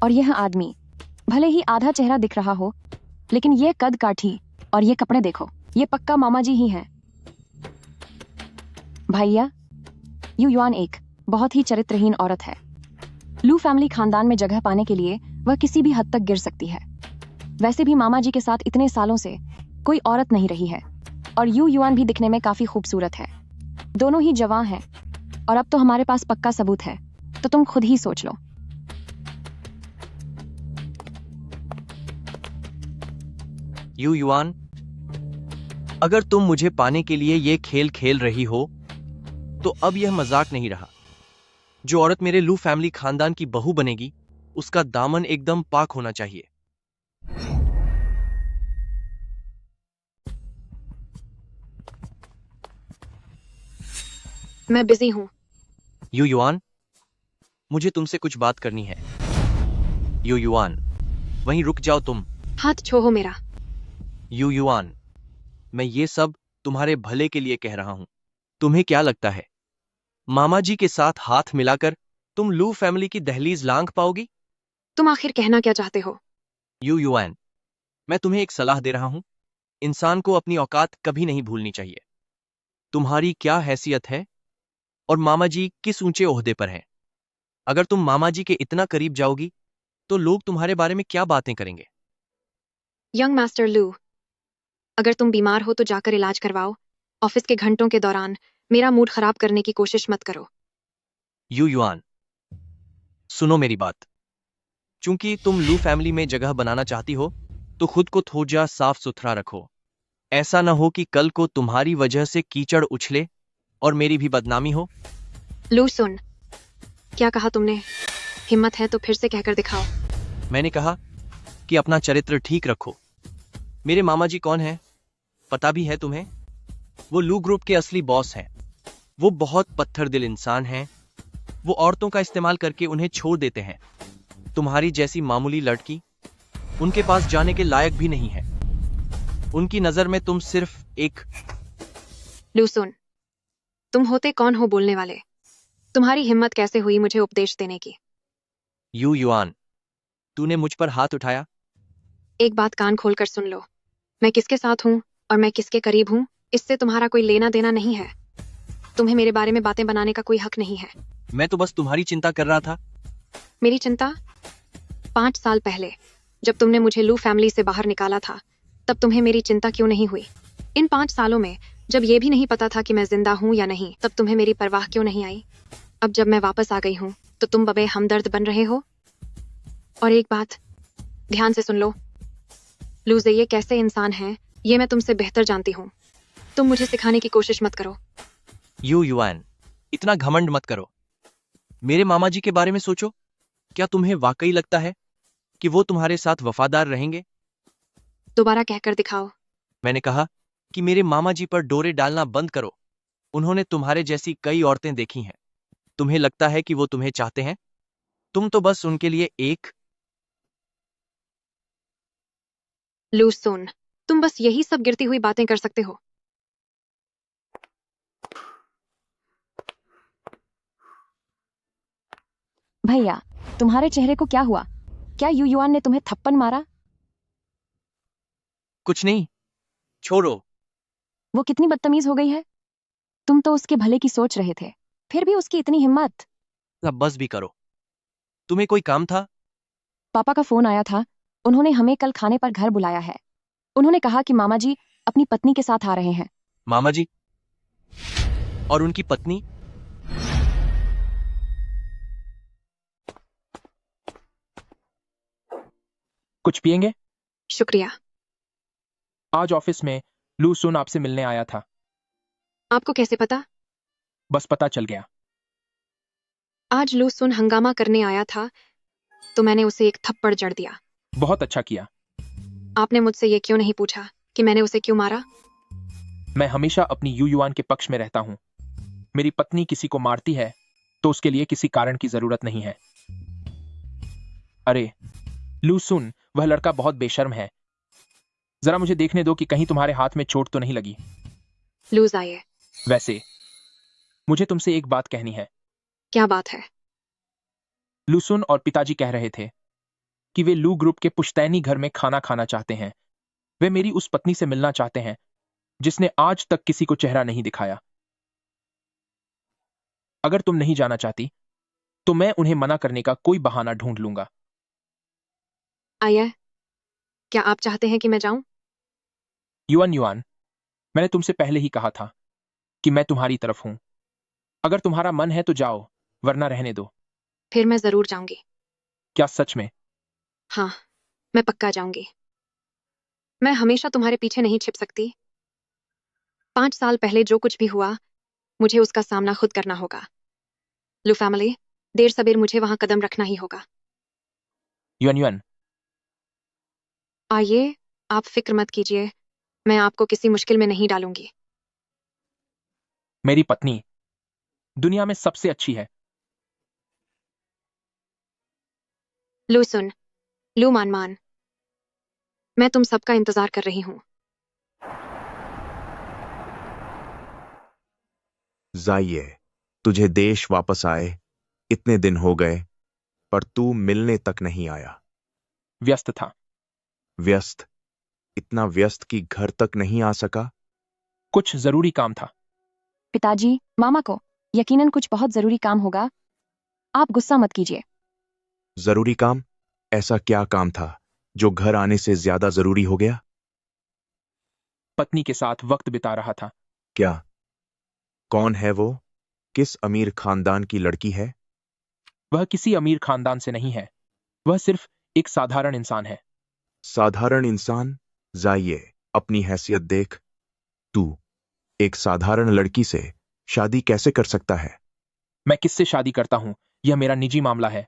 और यह आदमी, भले ही आधा चेहरा दिख रहा हो, लेकिन यह कद काठी और ये कपड़े देखो, ये पक्का मामा जी ही हैं। भैया, युआन एक बहुत ही चरित्रहीन औरत है। लू फैमिली खानदान में जगह पाने के लिए वह किसी भी हद तक गिर सकती है। वैसे भी मामा जी के साथ इतने सालों से कोई औरत नहीं रही है और युआन भी दिखने में काफी खूबसूरत है। दोनों ही जवां हैं और अब तो हमारे पास पक्का सबूत है, तो तुम खुद ही सोच लो। युआन, अगर तुम मुझे पाने के लिए ये खेल खेल रही हो तो अब यह मजाक नहीं रहा। जो औरत मेरे लू फैमिली खानदान की बहू बनेगी, उसका दामन एकदम पाक होना चाहिए। मैं बिजी हूं। युआन, मुझे तुमसे कुछ बात करनी है। युआन, वहीं रुक जाओ तुम। हाथ छोड़ो मेरा। युआन, मैं ये सब तुम्हारे भले के लिए कह रहा हूं। तुम्हें क्या लगता है मामा जी के साथ हाथ मिलाकर तुम लू फैमिली की दहलीज लांघ पाओगी? तुम आखिर कहना क्या चाहते हो? युआन, मैं तुम्हें एक सलाह दे रहा हूं। इंसान को अपनी औकात कभी नहीं भूलनी चाहिए। तुम्हारी क्या हैसियत है और मामा जी किस ऊंचे ओहदे पर हैं। अगर तुम मामा जी के इतना करीब जाओगी तो लोग तुम्हारे बारे में क्या बातें करेंगे। यंग मास्टर लू, अगर तुम बीमार हो तो जाकर इलाज करवाओ। ऑफिस के घंटों के दौरान मेरा मूड खराब करने की कोशिश मत करो। यू युआन, सुनो मेरी बात। चूंकि तुम लू फैमिली में जगह बनाना चाहती हो तो खुद को थोड़ा साफ सुथरा रखो। ऐसा न हो कि कल को तुम्हारी वजह से कीचड़ उछले और मेरी भी बदनामी हो। लू सुन, क्या कहा तुमने? हिम्मत है तो फिर से कहकर दिखाओ। मैंने कहा कि अपना चरित्र ठीक रखो। मेरे मामा जी कौन है पता भी है तुम्हें? वो लू ग्रुप के असली बॉस हैं। वो बहुत पत्थर दिल इंसान हैं। वो औरतों का इस्तेमाल करके उन्हें छोड़ देते हैं। तुम्हारी जैसी मामूली लड़की उनके पास जाने के लायक भी नहीं है। उनकी नजर में तुम सिर्फ एक। लू सुन, तुम होते कौन हो बोलने वाले? तुम्हारी हिम्मत कैसे हुई मुझे उपदेश देने की? यू युआन, तूने मुझ पर हाथ उठाया। एक बात कान खोलकर सुन लो। मैं किसके साथ हूँ और मैं किसके करीब हूँ, इससे तुम्हारा कोई लेना देना नहीं है। तुम्हें मेरे बारे में बातें बनाने का कोई हक नहीं है। मैं तो बस तुम्हारी चिंता कर रहा था। मेरी चिंता? 5 साल पहले जब तुमने मुझे लू फैमिली से बाहर निकाला था, तब तुम्हें मेरी चिंता क्यों नहीं हुई? इन 5 सालों में जब ये भी नहीं पता था कि मैं जिंदा हूँ या नहीं, तब तुम्हें मेरी परवाह क्यों नहीं आई? अब जब मैं वापस आ गई हूँ तो तुम बबे हमदर्द बन रहे हो। और एक बात ध्यान से सुन लो, लूजे ये कैसे इंसान हैं ये मैं तुमसे बेहतर जानती हूँ। तुम मुझे सिखाने की कोशिश मत करो। यू युआन, इतना घमंड मत करो। मेरे मामा जी के बारे में सोचो। क्या तुम्हें वाकई लगता है कि वो तुम्हारे साथ वफादार रहेंगे? दोबारा कहकर दिखाओ। मैंने कहा कि मेरे मामा जी पर डोरे डालना बंद करो। उन्होंने तुम्हारे जैसी कई औरतें देखी हैं। तुम्हें लगता है कि वो तुम्हें चाहते हैं? तुम तो बस उनके लिए एक। लू सुन, तुम बस यही सब गिरती हुई बातें कर सकते हो। भैया, तुम्हारे चेहरे को क्या हुआ? क्या यू युआन ने तुम्हें थप्पड़ मारा? कुछ नहीं, छोड़ो। वो कितनी बदतमीज हो गई है। तुम तो उसके भले की सोच रहे थे, फिर भी उसकी इतनी हिम्मत। अब बस भी करो। तुम्हें कोई काम था? पापा का फोन आया था। उन्होंने हमें कल खाने पर घर बुलाया है। उन्होंने कहा कि मामा जी अपनी पत्नी के साथ आ रहे हैं। मामा जी और उनकी पत्नी? कुछ पिएंगे? शुक्रिया। आज ऑफिस में लू सुन आपसे मिलने आया था। आपको कैसे पता? बस पता चल गया। आज लू सुन हंगामा करने आया था तो मैंने उसे एक थप्पड़ जड़ दिया। बहुत अच्छा किया। आपने मुझसे ये क्यों नहीं पूछा कि मैंने उसे क्यों मारा? मैं हमेशा अपनी यू युआन के पक्ष में रहता हूं। मेरी पत्नी किसी को मारती है तो उसके लिए किसी कारण की जरूरत नहीं है। अरे लू सुन, वह लड़का बहुत बेशर्म है। जरा मुझे देखने दो कि कहीं तुम्हारे हाथ में चोट तो नहीं लगी। लूज आए। वैसे मुझे तुमसे एक बात कहनी है। क्या बात है? लूसुन और पिताजी कह रहे थे कि वे लू ग्रुप के पुश्तैनी घर में खाना खाना चाहते हैं। वे मेरी उस पत्नी से मिलना चाहते हैं जिसने आज तक किसी को चेहरा नहीं दिखाया। अगर तुम नहीं जाना चाहती तो मैं उन्हें मना करने का कोई बहाना ढूंढ लूंगा। आया, क्या आप चाहते हैं कि मैं जाऊं? युआन युआन, मैंने तुमसे पहले ही कहा था कि मैं तुम्हारी तरफ हूं। अगर तुम्हारा मन है तो जाओ, वरना रहने दो। फिर मैं जरूर जाऊंगी। क्या सच में? हाँ, मैं पक्का जाऊंगी। मैं हमेशा तुम्हारे पीछे नहीं छिप सकती। 5 साल पहले जो कुछ भी हुआ मुझे उसका सामना खुद करना होगा। लू फैमिली, देर सबेर मुझे वहां कदम रखना ही होगा। युआन युआन, आइए, आप फिक्र मत कीजिए, मैं आपको किसी मुश्किल में नहीं डालूंगी। मेरी पत्नी दुनिया में सबसे अच्छी है। लू सुन, लू मान मान, मैं तुम सबका इंतजार कर रही हूँ। जाइए, तुझे देश वापस आए इतने दिन हो गए, पर तू मिलने तक नहीं आया। व्यस्त था। व्यस्त? इतना व्यस्त कि घर तक नहीं आ सका? कुछ जरूरी काम था। पिताजी, मामा को यकीनन कुछ बहुत जरूरी काम होगा। आप गुस्सा मत कीजिए। जरूरी काम? ऐसा क्या काम था जो घर आने से ज्यादा जरूरी हो गया? पत्नी के साथ वक्त बिता रहा था। क्या? कौन है वो? किस अमीर खानदान की लड़की है? वह किसी अमीर खानदान से नहीं है, वह सिर्फ एक साधारण इंसान है। साधारण इंसान? जाइए, अपनी हैसियत देख। तू एक साधारण लड़की से शादी कैसे कर सकता है? मैं किससे शादी करता हूं, यह मेरा निजी मामला है।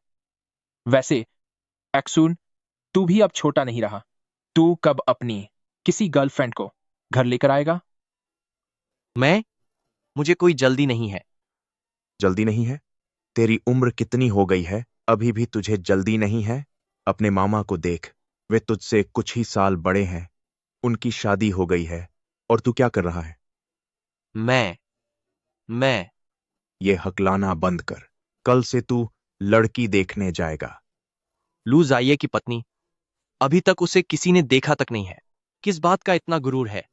वैसे एक्सून, तू भी अब छोटा नहीं रहा। तू कब अपनी किसी गर्लफ्रेंड को घर लेकर आएगा? मुझे कोई जल्दी नहीं है। जल्दी नहीं है? तेरी उम्र कितनी हो गई है, अभी भी तुझे जल्दी नहीं है? अपने मामा को देख, वे तुझसे कुछ ही साल बड़े हैं, उनकी शादी हो गई है, और तू क्या कर रहा है? मैं ये हकलाना बंद कर। कल से तू लड़की देखने जाएगा। लू जाइये की पत्नी, अभी तक उसे किसी ने देखा तक नहीं है। किस बात का इतना गुरूर है?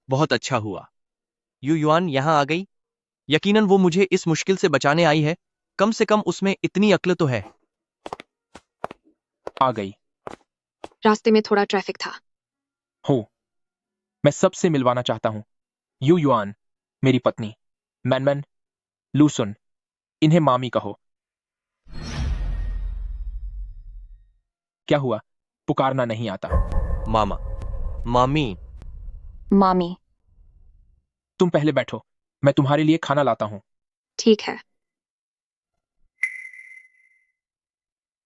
बहुत अच्छा हुआ यू युआन यहां आ गई। यकीनन वो मुझे इस मुश्किल से बचाने आई है। कम से कम उसमें इतनी अक्ल तो है। आ गई रास्ते में थोड़ा ट्रैफिक था। हो। मैं सबसे मिलवाना चाहता हूं। यू युआन, मेरी पत्नी। मैनमैन, लूसुन, इन्हें मामी कहो। क्या हुआ? पुकारना नहीं आता? मामा, मामी। मामी। तुम पहले बैठो, मैं तुम्हारे लिए खाना लाता हूं। ठीक है।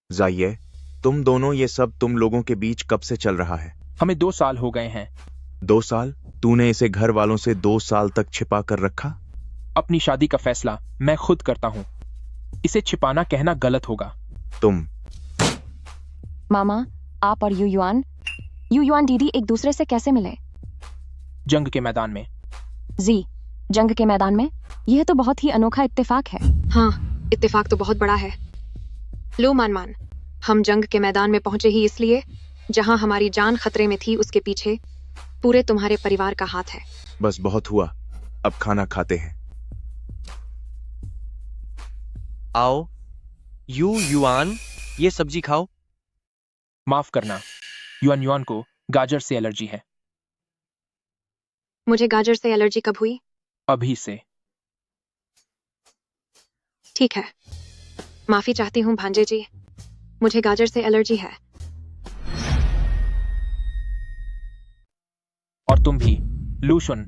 जाइए, तुम दोनों, ये सब तुम लोगों के बीच कब से चल रहा है? हमें 2 साल हो गए हैं। 2 साल? तूने इसे घर वालों से 2 साल तक छिपा कर रखा? अपनी शादी का फैसला मैं खुद करता हूं। इसे छिपाना कहना गलत होगा। तुम मामा, आप और यू युआन दीदी एक दूसरे से कैसे मिले? जंग के मैदान में। जी, जंग के मैदान में? यह तो बहुत ही अनोखा इत्तेफाक है। हाँ, इत्तेफाक तो बहुत बड़ा है। लो मान, हम जंग के मैदान में पहुंचे ही इसलिए जहां हमारी जान खतरे में थी उसके पीछे पूरे तुम्हारे परिवार का हाथ है। बस बहुत हुआ, अब खाना खाते हैं। आओ यू युआन, ये सब्जी खाओ। माफ करना, युआन को गाजर से एलर्जी है। मुझे गाजर से एलर्जी कब हुई? अभी से। ठीक है, माफी चाहती हूँ भांजे जी, मुझे गाजर से एलर्जी है। और तुम भी, लूशुन,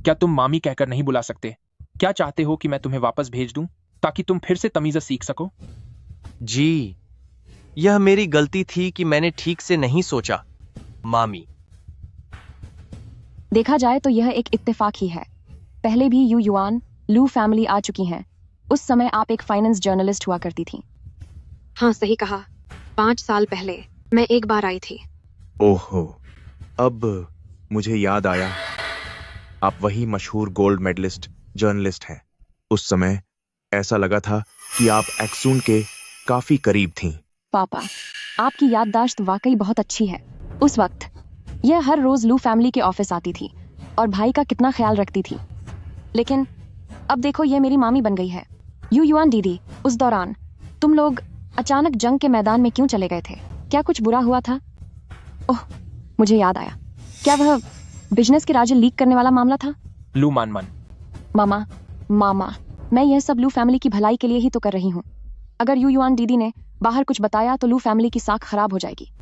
क्या तुम मामी कहकर नहीं बुला सकते? क्या चाहते हो कि मैं तुम्हें वापस भेज दूं ताकि तुम फिर से तमीज़ सीख सको? जी, यह मेरी गलती थी कि मैंने ठीक से नहीं सोचा। मामी। देखा जाए तो यह एक इत्तेफाक ही है। पहले भी यू युआन, लू फैमिली आ चुकी हैं। उस समय आप एक फाइनेंस जर्नलिस्ट हुआ करती थी। हाँ, सही कहा। 5 साल पहले मैं एक बार आई थी। ओहो, अब मुझे याद आया, आप वही मशहूर गोल्ड मेडलिस्ट जर्नलिस्ट हैं। उस समय ऐसा लगा था कि आप एक्सून के काफी करीब थीं। पापा, आपकी याददाश्त वाकई बहुत अच्छी है। उस वक्त यह हर रोज लू फैमिली के ऑफिस आती थी और भाई का कितना ख्याल रखती थी। लेकिन अब देखो, यह मेरी मामी बन गई है। यू युआन दीदी, उस दौरान तुम लोग अचानक जंग के मैदान में क्यों चले गए थे? क्या कुछ बुरा हुआ था? ओह, मुझे याद आया। क्या वह बिजनेस के राजे लीक करने वाला मामला था? लू मानमान। मामा, मैं यह सब लू फैमिली की भलाई के लिए ही तो कर रही हूँ। अगर यू युआन दीदी ने बाहर कुछ बताया तो लू फैमिली की साख खराब हो जाएगी।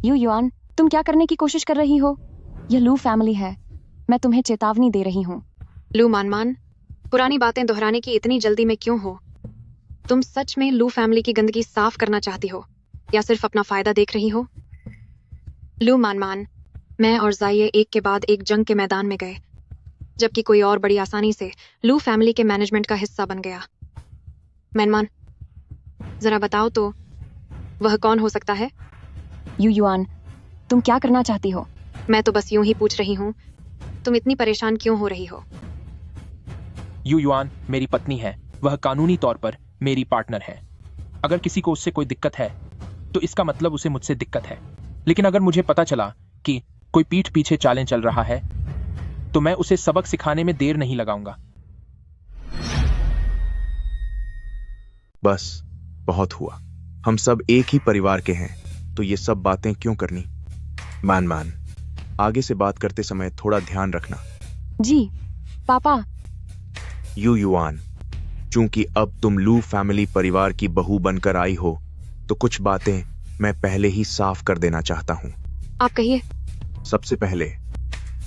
यू युआन, तुम क्या करने की कोशिश कर रही हो? यह लू फैमिली है, मैं तुम्हें चेतावनी दे रही हूँ। लू मान, पुरानी बातें दोहराने की इतनी जल्दी में क्यों हो? तुम सच में लू फैमिली की गंदगी साफ करना चाहती हो या सिर्फ अपना फायदा देख रही हो? लू मान, मैं और जाइये एक के बाद एक जंग के मैदान में गए, जबकि कोई और बड़ी आसानी से लू फैमिली के मैनेजमेंट का हिस्सा बन गया। मैनमान, जरा बताओ तो वह कौन हो सकता है? यू युआन, तुम क्या करना चाहती हो? मैं तो बस यूं ही पूछ रही हूँ, तुम इतनी परेशान क्यों हो रही हो? यू युआन मेरी पत्नी है, वह कानूनी तौर पर मेरी पार्टनर है। अगर किसी को उससे कोई दिक्कत है तो इसका मतलब उसे मुझसे दिक्कत है। लेकिन अगर मुझे पता चला कि कोई पीठ पीछे चालें चल रहा है तो मैं उसे सबक सिखाने में देर नहीं लगाऊंगा। बस बहुत हुआ। हम सब एक ही परिवार के हैं, तो ये सब बातें क्यों करनी? मान आगे से बात करते समय थोड़ा ध्यान रखना। जी पापा। युआन, चूंकि अब तुम लू फैमिली परिवार की बहू बनकर आई हो, तो कुछ बातें मैं पहले ही साफ कर देना चाहता हूं। आप कहिए। सबसे पहले,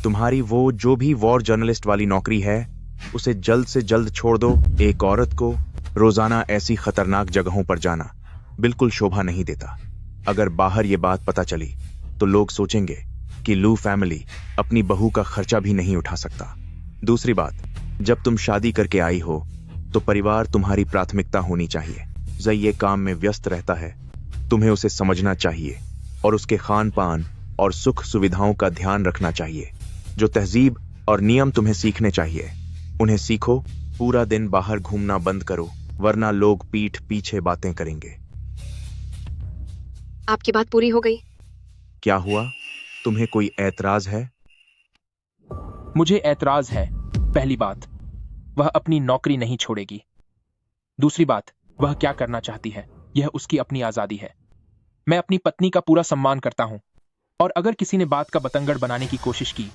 तुम्हारी वो जो भी वॉर जर्नलिस्ट वाली नौकरी है, उसे जल्द से जल्द छोड़ दो। एक औरत को रोजाना ऐसी खतरनाक जगहों पर जाना बिल्कुल शोभा नहीं देता। अगर बाहर ये बात पता चली तो लोग सोचेंगे कि लू फैमिली अपनी बहू का खर्चा भी नहीं उठा सकता। दूसरी बात, जब तुम शादी करके आई हो तो परिवार तुम्हारी प्राथमिकता होनी चाहिए। जय ये काम में व्यस्त रहता है, तुम्हें उसे समझना चाहिए और उसके खान पान और सुख सुविधाओं का ध्यान रखना चाहिए। जो तहजीब और नियम तुम्हें सीखने चाहिए, उन्हें सीखो। पूरा दिन बाहर घूमना बंद करो, वरना लोग पीठ पीछे बातें करेंगे। आपकी बात पूरी हो गई। क्या हुआ? तुम्हें कोई ऐतराज है? मुझे ऐतराज है। पहली बात, वह अपनी नौकरी नहीं छोड़ेगी। दूसरी बात, वह क्या करना चाहती है यह उसकी अपनी आजादी है। मैं अपनी पत्नी का पूरा सम्मान करता हूं, और अगर किसी ने बात का बतंगड़ बनाने की कोशिश की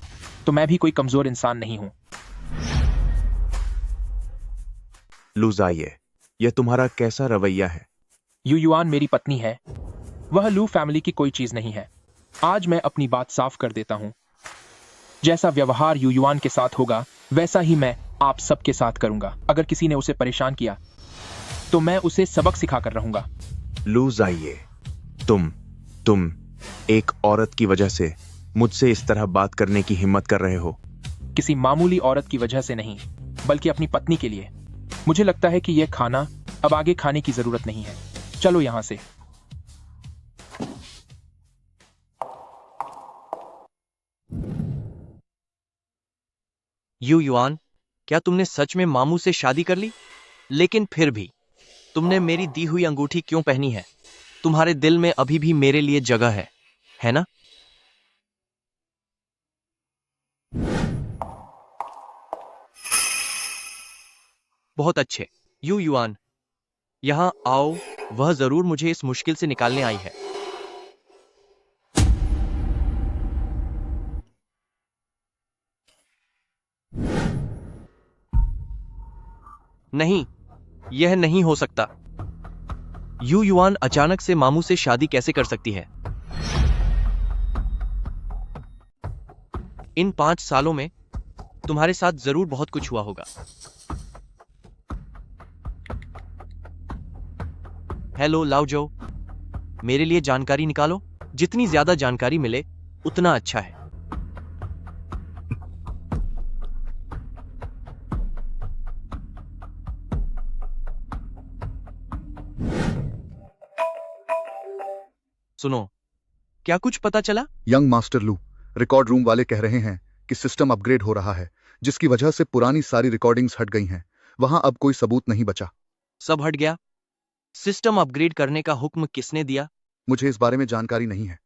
तो मैं भी कोई कमजोर इंसान नहीं हूं। लुजाइए, यह तुम्हारा कैसा रवैया है? युआन मेरी पत्नी है, वह लू फैमिली की कोई चीज नहीं है। आज मैं अपनी बात साफ कर देता हूं। जैसा व्यवहार युआन के साथ होगा वैसा ही मैं आप सबके साथ करूंगा। अगर किसी ने उसे परेशान किया तो मैं उसे सबक सिखा कर रहूंगा। लुजाइए, तुम एक औरत की वजह से मुझसे इस तरह बात करने की हिम्मत कर रहे हो? किसी मामूली औरत की वजह से नहीं, बल्कि अपनी पत्नी के लिए। मुझे लगता है कि यह खाना अब आगे खाने की जरूरत नहीं है। चलो यहां से। युआन, क्या तुमने सच में मामू से शादी कर ली? लेकिन फिर भी तुमने मेरी दी हुई अंगूठी क्यों पहनी है? तुम्हारे दिल में अभी भी मेरे लिए जगह है ना? बहुत अच्छे। युआन, यहां आओ। वह जरूर मुझे इस मुश्किल से निकालने आई है। नहीं, यह नहीं हो सकता। युआन अचानक से मामू से शादी कैसे कर सकती है? इन 5 सालों में तुम्हारे साथ जरूर बहुत कुछ हुआ होगा। हेलो लाओजो, मेरे लिए जानकारी निकालो। जितनी ज्यादा जानकारी मिले उतना अच्छा है। सुनो, क्या कुछ पता चला? यंग मास्टर लू, रिकॉर्ड रूम वाले कह रहे हैं कि सिस्टम अपग्रेड हो रहा है, जिसकी वजह से पुरानी सारी रिकॉर्डिंग्स हट गई हैं। वहां अब कोई सबूत नहीं बचा। सब हट गया? सिस्टम अपग्रेड करने का हुक्म किसने दिया? मुझे इस बारे में जानकारी नहीं है।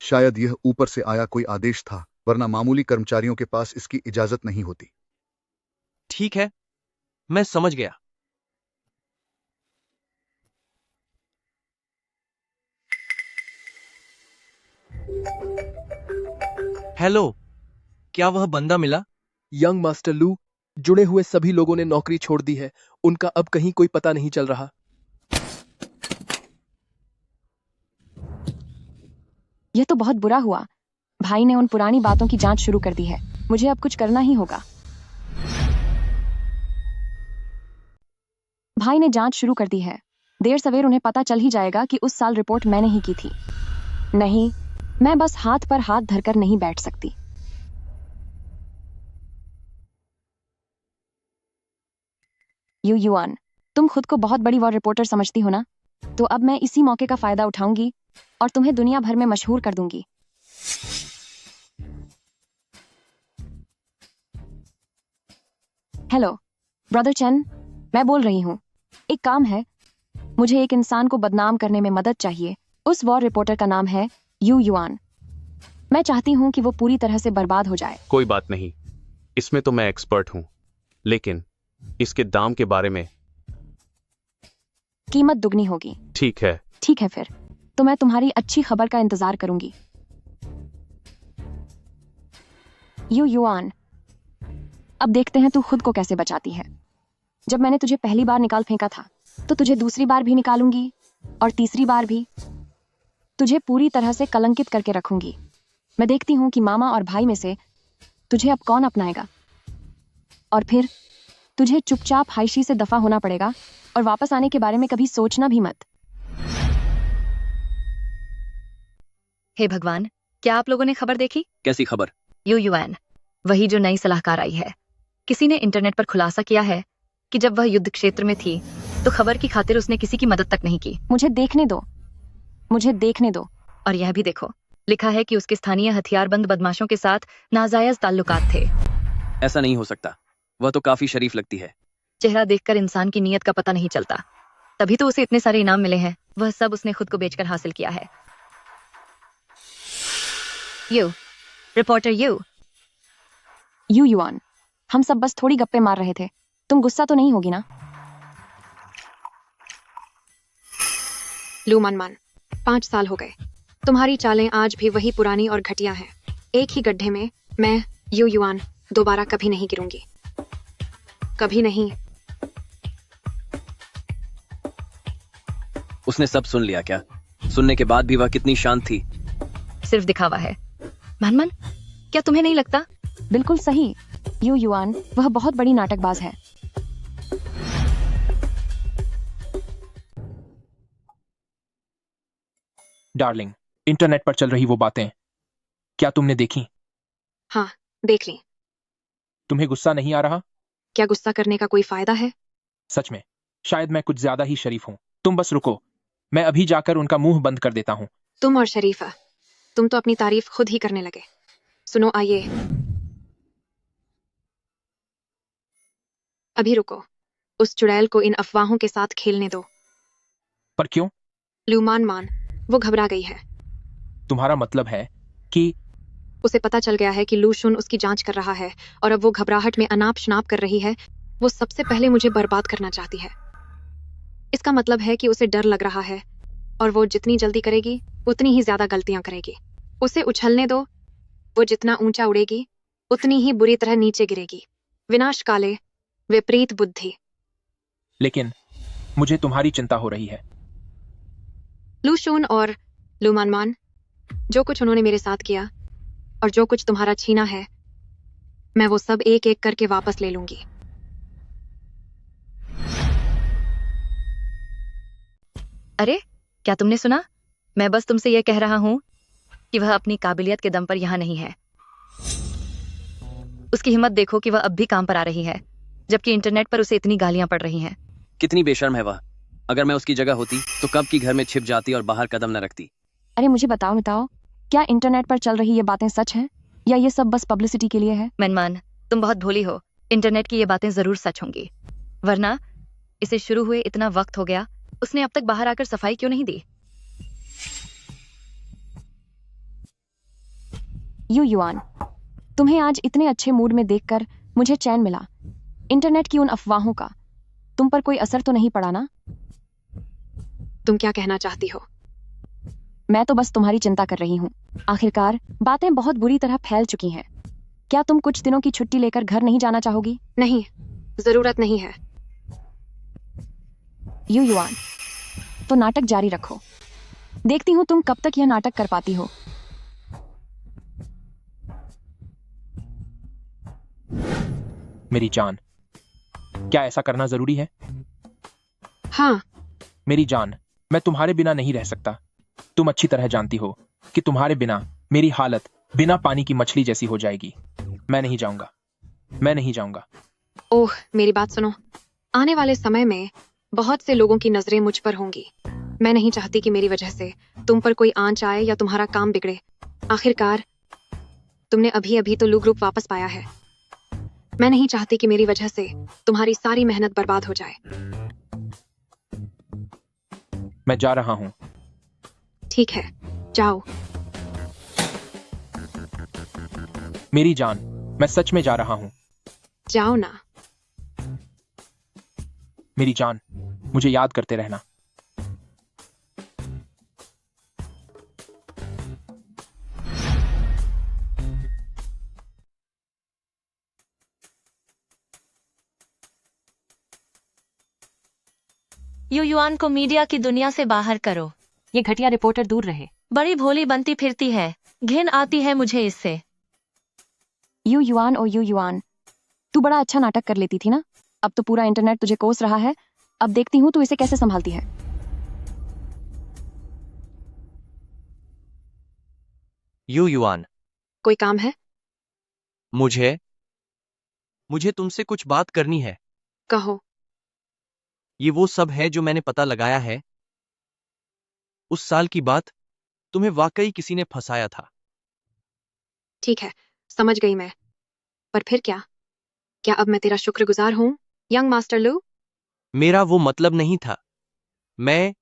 शायद यह ऊपर से आया कोई आदेश था, वरना मामूली कर्मचारियों के पास इसकी इजाजत नहीं होती। ठीक है, मैं समझ गया। हेलो, क्या वह बंदा मिला? यंग मास्टर लू, जुड़े हुए सभी लोगों ने नौकरी छोड़ दी है। उनका अब कहीं कोई पता नहीं चल रहा। यह तो बहुत बुरा हुआ। भाई ने उन पुरानी बातों की जांच शुरू कर दी है। मुझे अब कुछ करना ही होगा। भाई ने जांच शुरू कर दी है। देर सवेर उन्हें पता चल ही जाएगा कि उस साल रिपोर्ट मैंने ही की थी। नहीं, मैं बस हाथ पर हाथ धरकर नहीं बैठ सकती। युआन, तुम खुद को बहुत बड़ी वॉर रिपोर्टर समझती हो ना? तो अब मैं इसी मौके का फायदा उठाऊंगी और तुम्हें दुनिया भर में मशहूर कर दूंगी। हेलो ब्रदर चेन, मैं बोल रही हूँ। एक काम है, मुझे एक इंसान को बदनाम करने में मदद चाहिए। उस वॉर रिपोर्टर का नाम है यू युआन, मैं चाहती हूँ कि वो पूरी तरह से बर्बाद हो जाए। कोई बात नहीं, इसमें तो मैं एक्सपर्ट हूं, लेकिन इसके दाम के बारे में। कीमत दुगनी होगी। ठीक है। ठीक है फिर, तो मैं तुम्हारी अच्छी खबर का इंतजार करूंगी। यू युआन, अब देखते हैं तू खुद को कैसे बचाती है। जब मैंने तुझे पहली बार निकाल फेंका था, तो तुझे दूसरी बार भी निकालूंगी और तीसरी बार भी। तुझे पूरी तरह से कलंकित करके रखूंगी। मैं देखती हूं कि मामा और भाई में से तुझे अब कौन अपनाएगा। और फिर तुझे चुपचाप हाइशी से दफा होना पड़ेगा और वापस आने के बारे में कभी सोचना भी मत। हे भगवान, क्या आप लोगों ने खबर देखी? कैसी खबर? यू युआन, वही जो नई सलाहकार आई है। किसी ने इंटरनेट पर खुलासा किया है कि जब वह युद्ध क्षेत्र में थी तो खबर की खातिर उसने किसी की मदद तक नहीं की। मुझे देखने दो, मुझे देखने दो। और यह भी देखो, लिखा है कि उसके स्थानीय हथियारबंद बदमाशों के साथ नाजायज ताल्लुकात थे। ऐसा नहीं हो सकता, वह तो काफी शरीफ लगती है। चेहरा देखकर इंसान की नीयत का पता नहीं चलता, तभी तो उसे इतने सारे इनाम मिले हैं। वह सब उसने खुद को बेचकर हासिल किया है। यू रिपोर्टर यू युआन, हम सब बस थोड़ी गप्पे मार रहे थे। तुम गुस्सा तो नहीं होगी ना? लू मनमान, 5 साल हो गए। तुम्हारी चालें आज भी वही पुरानी और घटिया हैं। एक ही गड्ढे में मैं यू युआन दोबारा कभी नहीं गिरूंगी, कभी नहीं। उसने सब सुन लिया क्या? सुनने के बाद भी वह कितनी शांत थी। सिर्फ दिखावा है। मनमन, क्या तुम्हें नहीं लगता? बिल्कुल सही यू युआन, वह बहुत बड़ी नाटकबाज है। डार्लिंग, इंटरनेट पर चल रही वो बातें क्या तुमने देखी? हाँ, देख ली। तुम्हें गुस्सा नहीं आ रहा? क्या गुस्सा करने का कोई फायदा है? सच में, शायद मैं कुछ ज्यादा ही शरीफ हूँ। तुम बस रुको, मैं अभी जाकर उनका मुंह बंद कर देता हूँ। तुम और शरीफा, तुम तो अपनी तारीफ खुद ही करने लगे। सुनो, आइए। अभी रुको, उस चुड़ैल को इन अफवाहों के साथ खेलने दो। पर क्यों? लूमान मान, वो घबरा गई है। तुम्हारा मतलब है कि उसे पता चल गया है कि लू शुन उसकी जांच कर रहा है और अब वो घबराहट में अनाप शनाप कर रही है। वो सबसे पहले मुझे बर्बाद करना चाहती है। इसका मतलब है कि उसे डर लग रहा है और वो जितनी जल्दी करेगी उतनी ही ज्यादा गलतियां करेगी। उसे उछलने दो, वो जितना ऊंचा उड़ेगी उतनी ही बुरी तरह नीचे गिरेगी। विनाश काले, विपरीत बुद्धि। लेकिन मुझे तुम्हारी चिंता हो रही है। लू शुन और लूमान मान, जो कुछ उन्होंने मेरे साथ किया और जो कुछ तुम्हारा छीना है, मैं वो सब एक एक करके वापस ले लूंगी। अरे, क्या तुमने सुना? मैं बस तुमसे यह कह रहा हूं कि वह अपनी काबिलियत के दम पर यहां नहीं है। उसकी हिम्मत देखो कि वह अब भी काम पर आ रही है, जबकि इंटरनेट पर उसे इतनी गालियां पड़ रही हैं। कितनी बेशर्म है वह। अगर मैं उसकी जगह होती तो कब की घर में छिप जाती और बाहर कदम न रखती। अरे मुझे बताओ, क्या इंटरनेट पर चल रही ये बातें सच हैं या ये सब बस पब्लिसिटी के लिए है? मनमान, तुम बहुत भोली हो। इंटरनेट की ये बातें जरूर सच होंगी, वरना इसे शुरू हुए इतना वक्त हो गया, उसने अब तक बाहर आकर सफाई क्यों नहीं दी? यू युआन, तुम्हें आज इतने अच्छे मूड में देखकर मुझे चैन मिला। इंटरनेट की उन अफवाहों का तुम पर कोई असर तो नहीं पड़ा ना? तुम क्या कहना चाहती हो? मैं तो बस तुम्हारी चिंता कर रही हूँ। आखिरकार बातें बहुत बुरी तरह फैल चुकी हैं। क्या तुम कुछ दिनों की छुट्टी लेकर घर नहीं जाना चाहोगी? नहीं, जरूरत नहीं है। यू युआन, तो नाटक जारी रखो। देखती हूँ तुम कब तक यह नाटक कर पाती हो। मेरी जान, क्या ऐसा करना जरूरी है? हाँ। मेरी जान, मैं तुम्हारे बिना नहीं रह सकता। तुम अच्छी तरह जानती हो कि तुम्हारे बिना मेरी हालत बिना पानी की मछली जैसी हो जाएगी। मैं नहीं जाऊंगा, मैं नहीं जाऊंगा। ओह, मेरी बात सुनो। आने वाले समय में बहुत से लोगों की नजरें मुझ पर होंगी। मैं नहीं चाहती कि मेरी वजह से तुम पर कोई आंच आए या तुम्हारा काम बिगड़े। आखिरकार तुमने अभी अभी तो लू ग्रुप वापस पाया है। मैं नहीं चाहती कि मेरी वजह से तुम्हारी सारी मेहनत बर्बाद हो जाए। मैं जा रहा हूं। ठीक है, जाओ। मेरी जान, मैं सच में जा रहा हूं। जाओ ना। मेरी जान, मुझे याद करते रहना। युआन को मीडिया की दुनिया से बाहर करो। ये घटिया रिपोर्टर दूर रहे। बड़ी भोली बनती फिरती है, घिन आती है मुझे इससे। युआन ओ युआन, तू बड़ा अच्छा नाटक कर लेती थी ना। अब तो पूरा इंटरनेट तुझे कोस रहा है। अब देखती हूँ तू इसे कैसे संभालती है। युआन, कोई काम है? मुझे तुमसे कुछ बात करनी है। कहो। ये वो सब है जो मैंने पता लगाया है। उस साल की बात, तुम्हें वाकई किसी ने फंसाया था। ठीक है, समझ गई मैं। पर फिर क्या? क्या अब मैं तेरा शुक्रगुजार हूँ, यंग मास्टर लू? मेरा वो मतलब नहीं था। मैं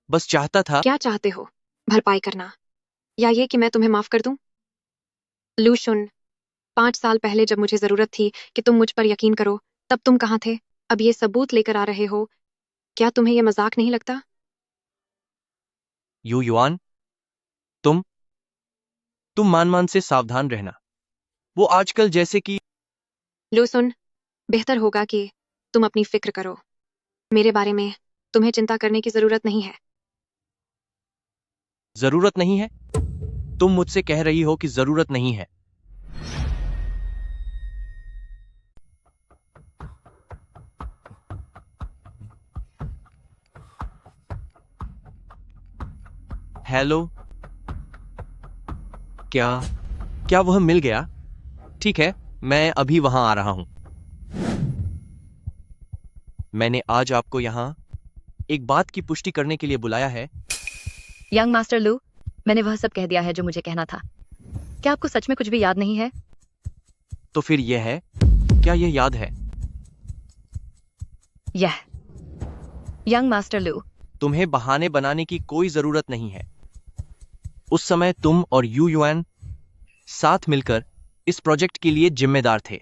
बस चाहता था। क्या चाहते हो? भरपाई करना, या ये कि मैं तुम्हें माफ कर दूं? लू सुन, 5 साल पहले जब मुझे जरूरत थी कि तुम मुझ पर यकीन करो, तब तुम कहाँ थे? अब ये सबूत लेकर आ रहे हो। क्या तुम्हें यह मजाक नहीं लगता? युआन, तुम मान से सावधान रहना। वो आजकल जैसे कि। लो सुन, बेहतर होगा कि तुम अपनी फिक्र करो। मेरे बारे में तुम्हें चिंता करने की जरूरत नहीं है। जरूरत नहीं है? तुम मुझसे कह रही हो कि जरूरत नहीं है। हेलो, क्या वह मिल गया? ठीक है, मैं अभी वहां आ रहा हूं। मैंने आज आपको यहां एक बात की पुष्टि करने के लिए बुलाया है। यंग मास्टर लू, मैंने वह सब कह दिया है जो मुझे कहना था। क्या आपको सच में कुछ भी याद नहीं है? तो फिर यह है, क्या यह याद है? यह यंग मास्टर लू, तुम्हें बहाने बनाने की कोई जरूरत नहीं है। उस समय तुम और युआन साथ मिलकर इस प्रोजेक्ट के लिए जिम्मेदार थे।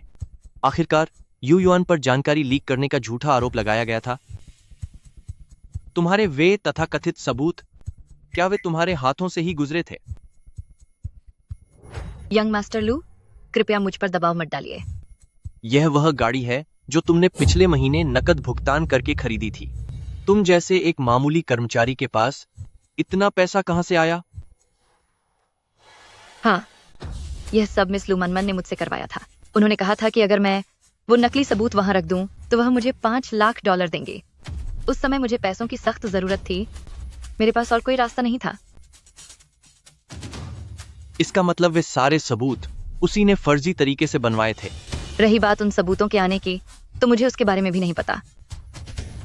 आखिरकार युआन पर जानकारी लीक करने का झूठा आरोप लगाया गया था। तुम्हारे वे तथाकथित सबूत, क्या वे तुम्हारे हाथों से ही गुजरे थे? यंग मास्टर लू, कृपया मुझ पर दबाव मत डालिए। यह वह गाड़ी है जो तुमने पिछले महीने नकद भुगतान करके खरीदी थी। तुम जैसे एक मामूली कर्मचारी के पास इतना पैसा कहां से आया? हाँ, यह सब मिस लू मनमन ने मुझसे करवाया था। उन्होंने कहा था कि अगर मैं वो नकली सबूत वहां रख दूं तो वह मुझे $5 लाख देंगे। उस समय मुझे पैसों की सख्त जरूरत थी। मेरे पास और कोई रास्ता नहीं था। इसका मतलब वे सारे सबूत उसी ने फर्जी तरीके से बनवाए थे। रही बात उन सबूतों के आने की, तो मुझे उसके बारे में भी नहीं पता।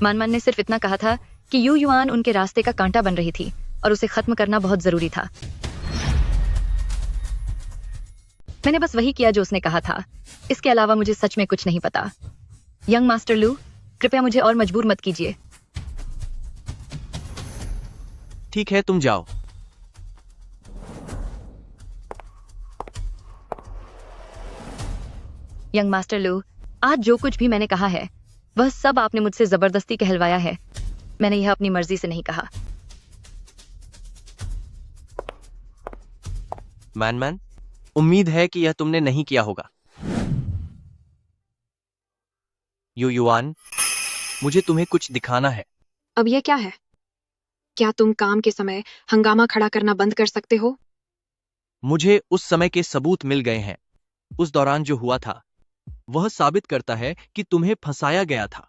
मनमन ने सिर्फ इतना कहा था कि युआन उनके रास्ते का कांटा बन रही थी और उसे खत्म करना बहुत जरूरी था। मैंने बस वही किया जो उसने कहा था। इसके अलावा मुझे सच में कुछ नहीं पता। यंग मास्टर लू, कृपया मुझे और मजबूर मत कीजिए। ठीक है, तुम जाओ। यंग मास्टर लू, आज जो कुछ भी मैंने कहा है वह सब आपने मुझसे जबरदस्ती कहलवाया है। मैंने यह अपनी मर्जी से नहीं कहा। मैन, उम्मीद है कि यह तुमने नहीं किया होगा। युआन, मुझे तुम्हें कुछ दिखाना है। अब यह क्या है? क्या तुम काम के समय हंगामा खड़ा करना बंद कर सकते हो? मुझे उस समय के सबूत मिल गए हैं। उस दौरान जो हुआ था वह साबित करता है कि तुम्हें फंसाया गया था।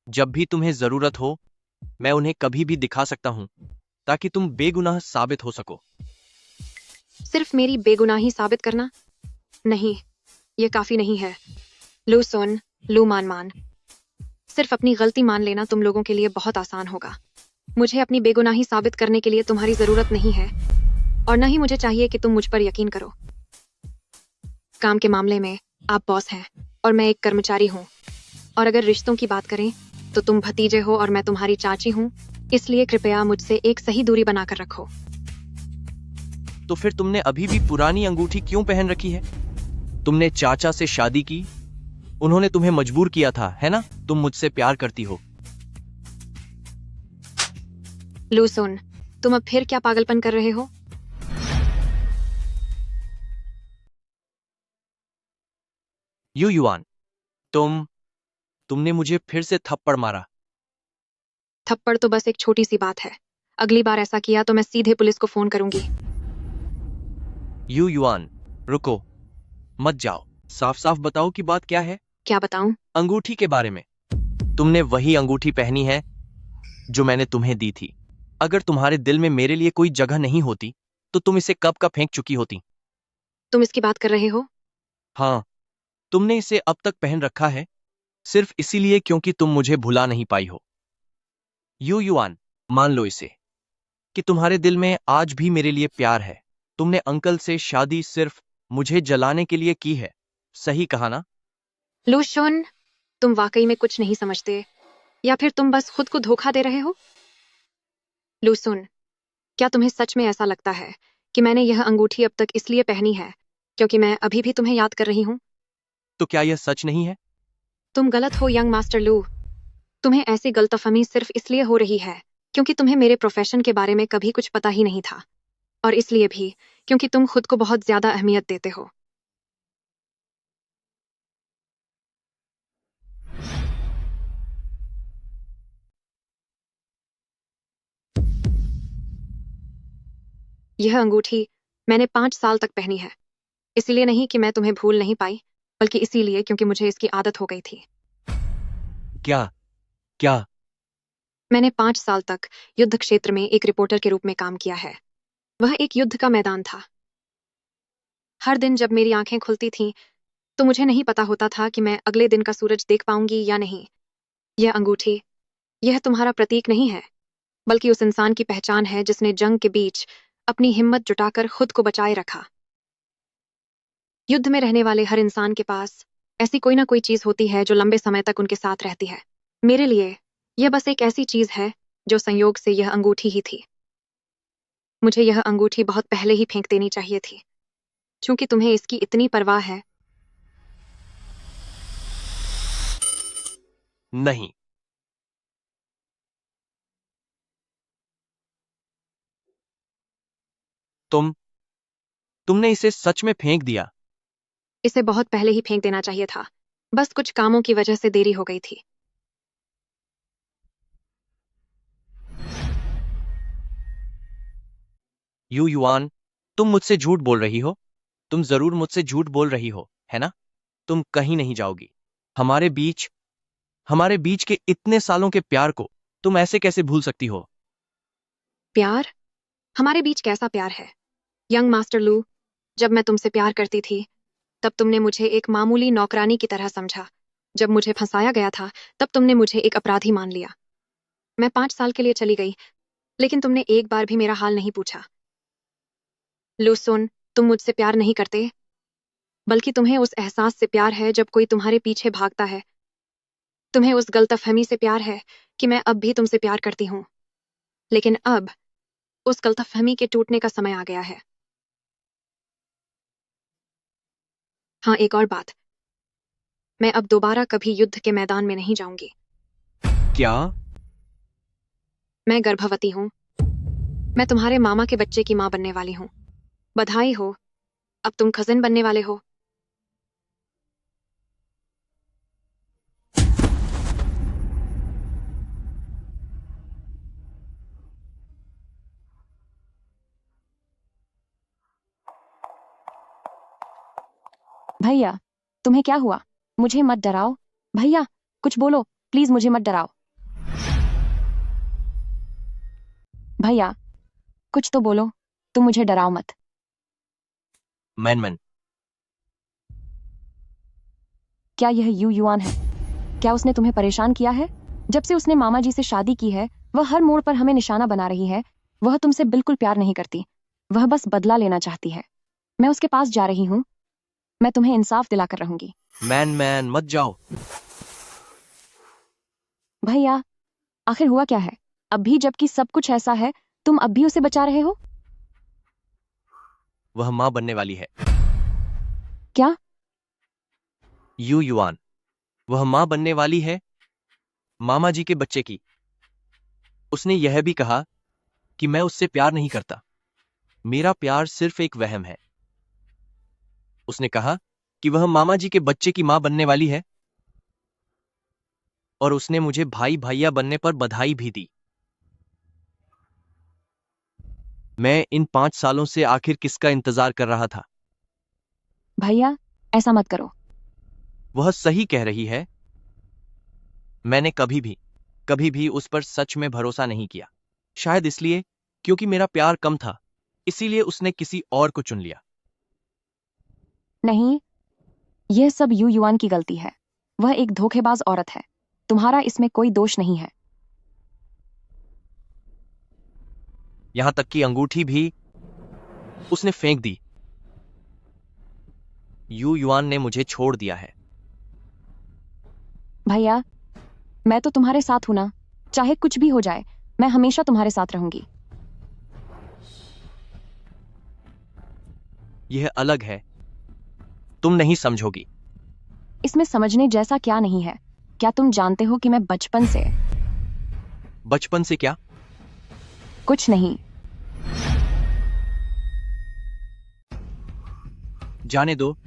जब भी तुम्हें जरूरत हो, मैं उन्हें कभी भी दिखा सकता हूं ताकि तुम बेगुनाह साबित हो सको। सिर्फ मेरी बेगुनाही साबित करना? नहीं, यह काफी नहीं है। लू सुन, लू मान, सिर्फ अपनी गलती मान लेना तुम लोगों के लिए बहुत आसान होगा। मुझे अपनी बेगुनाही साबित करने के लिए तुम्हारी जरूरत नहीं है, और न ही मुझे चाहिए कि तुम मुझ पर यकीन करो। काम के मामले में आप बॉस हैं और मैं एक कर्मचारी हूँ, और अगर रिश्तों की बात करें तो तुम भतीजे हो और मैं तुम्हारी चाची हूँ। इसलिए कृपया मुझसे एक सही दूरी बनाकर रखो। तो फिर तुमने अभी भी पुरानी अंगूठी क्यों पहन रखी है? तुमने चाचा से शादी की, उन्होंने तुम्हें मजबूर किया था, है ना? तुम मुझसे प्यार करती हो। लू सुन, तुम अब फिर क्या पागलपन कर रहे हो? यू युआन, तुमने मुझे फिर से थप्पड़ मारा। थप्पड़ तो बस एक छोटी सी बात है। अगली बार ऐसा किया तो मैं सीधे पुलिस को फोन करूंगी। यू युआन, रुको, मत जाओ। साफ साफ बताओ कि बात क्या है। क्या बताऊं? अंगूठी के बारे में। तुमने वही अंगूठी पहनी है जो मैंने तुम्हें दी थी। अगर तुम्हारे दिल में मेरे लिए कोई जगह नहीं होती तो तुम इसे कब का फेंक चुकी होती। तुम इसकी बात कर रहे हो? हाँ, तुमने इसे अब तक पहन रखा है सिर्फ इसीलिए क्योंकि तुम मुझे भुला नहीं पाई हो। यू युआन, मान लो इसे कि तुम्हारे दिल में आज भी मेरे लिए प्यार है। तुमने अंकल से शादी सिर्फ मुझे जलाने के लिए की है, सही कहा ना? लू सुन, तुम वाकई में कुछ नहीं समझते या फिर तुम बस खुद को धोखा दे रहे हो? लू सुन, क्या तुम्हें सच में ऐसा लगता है कि मैंने यह अंगूठी अब तक इसलिए पहनी है क्योंकि मैं अभी भी तुम्हें याद कर रही हूं? तो क्या यह सच नहीं है? तुम गलत हो यंग मास्टर लू। तुम्हें ऐसी गलतफहमी सिर्फ इसलिए हो रही है क्योंकि तुम्हें मेरे प्रोफेशन के बारे में कभी कुछ पता ही नहीं था, और इसलिए भी क्योंकि तुम खुद को बहुत ज्यादा अहमियत देते हो। यह अंगूठी मैंने 5 साल तक पहनी है, इसलिए नहीं कि मैं तुम्हें भूल नहीं पाई, बल्कि इसीलिए क्योंकि मुझे इसकी आदत हो गई थी। क्या क्या मैंने 5 साल तक युद्ध क्षेत्र में एक रिपोर्टर के रूप में काम किया है। वह एक युद्ध का मैदान था। हर दिन जब मेरी आंखें खुलती थीं, तो मुझे नहीं पता होता था कि मैं अगले दिन का सूरज देख पाऊंगी या नहीं। यह अंगूठी, यह तुम्हारा प्रतीक नहीं है, बल्कि उस इंसान की पहचान है जिसने जंग के बीच अपनी हिम्मत जुटाकर खुद को बचाए रखा। युद्ध में रहने वाले हर इंसान के पास ऐसी कोई ना कोई चीज होती है जो लंबे समय तक उनके साथ रहती है। मेरे लिए यह बस एक ऐसी चीज है जो संयोग से यह अंगूठी ही थी। मुझे यह अंगूठी बहुत पहले ही फेंक देनी चाहिए थी। चूंकि तुम्हें इसकी इतनी परवाह है। नहीं, तुमने इसे सच में फेंक दिया। इसे बहुत पहले ही फेंक देना चाहिए था, बस कुछ कामों की वजह से देरी हो गई थी। यू युआन, तुम मुझसे झूठ बोल रही हो। तुम जरूर मुझसे झूठ बोल रही हो, है ना? तुम कहीं नहीं जाओगी। हमारे बीच के इतने सालों के प्यार को तुम ऐसे कैसे भूल सकती हो? प्यार? हमारे बीच कैसा प्यार है? यंग मास्टर लू, जब मैं तुमसे प्यार करती थी तब तुमने मुझे एक मामूली नौकरानी की तरह समझा। जब मुझे फंसाया गया था तब तुमने मुझे एक अपराधी मान लिया। मैं 5 साल के लिए चली गई, लेकिन तुमने एक बार भी मेरा हाल नहीं पूछा। लू सुन, तुम मुझसे प्यार नहीं करते, बल्कि तुम्हें उस एहसास से प्यार है जब कोई तुम्हारे पीछे भागता है। तुम्हें उस गलतफहमी से प्यार है कि मैं अब भी तुमसे प्यार करती हूँ, लेकिन अब उस गलतफहमी के टूटने का समय आ गया है। हाँ, एक और बात, मैं अब दोबारा कभी युद्ध के मैदान में नहीं जाऊंगी। क्या? मैं गर्भवती हूँ। मैं तुम्हारे मामा के बच्चे की माँ बनने वाली हूँ। बधाई हो, अब तुम कजिन बनने वाले हो। भैया, तुम्हें क्या हुआ? मुझे मत डराओ। भैया, कुछ बोलो, प्लीज मुझे मत डराओ। भैया, कुछ तो बोलो, तुम मुझे डराओ मत। मैनमैन, क्या यह यू युआन है? क्या उसने तुम्हें परेशान किया है? जब से उसने मामा जी से शादी की है, वह हर मोड़ पर हमें निशाना बना रही है। वह तुमसे बिल्कुल प्यार नहीं करती, वह बस बदला लेना चाहती है। मैं उसके पास जा रही हूँ। मैं तुम्हें इंसाफ दिलाकर रहूंगी। मैन मत जाओ। भैया, आखिर हुआ क्या है? अब भी जबकि सब कुछ ऐसा है, तुम अब भी उसे बचा रहे हो? वह मां बनने वाली है। क्या? यू युआन, वह मां बनने वाली है, मामा जी के बच्चे की। उसने यह भी कहा कि मैं उससे प्यार नहीं करता, मेरा प्यार सिर्फ एक वहम है। उसने कहा कि वह मामा जी के बच्चे की मां बनने वाली है, और उसने मुझे भाई भैया बनने पर बधाई भी दी। मैं इन 5 सालों से आखिर किसका इंतजार कर रहा था? भैया, ऐसा मत करो। वह सही कह रही है। मैंने कभी भी उस पर सच में भरोसा नहीं किया। शायद इसलिए क्योंकि मेरा प्यार कम था, इसीलिए उसने किसी और को चुन लिया। नहीं, यह सब यू युआन की गलती है। वह एक धोखेबाज औरत है। तुम्हारा इसमें कोई दोष नहीं है। यहां तक कि अंगूठी भी उसने फेंक दी। यू युआन ने मुझे छोड़ दिया है। भैया, मैं तो तुम्हारे साथ हूं ना। चाहे कुछ भी हो जाए, मैं हमेशा तुम्हारे साथ रहूंगी। यह अलग है, तुम नहीं समझोगी। इसमें समझने जैसा क्या नहीं है? क्या तुम जानते हो कि मैं बचपन से क्या? कुछ नहीं। जाने दो,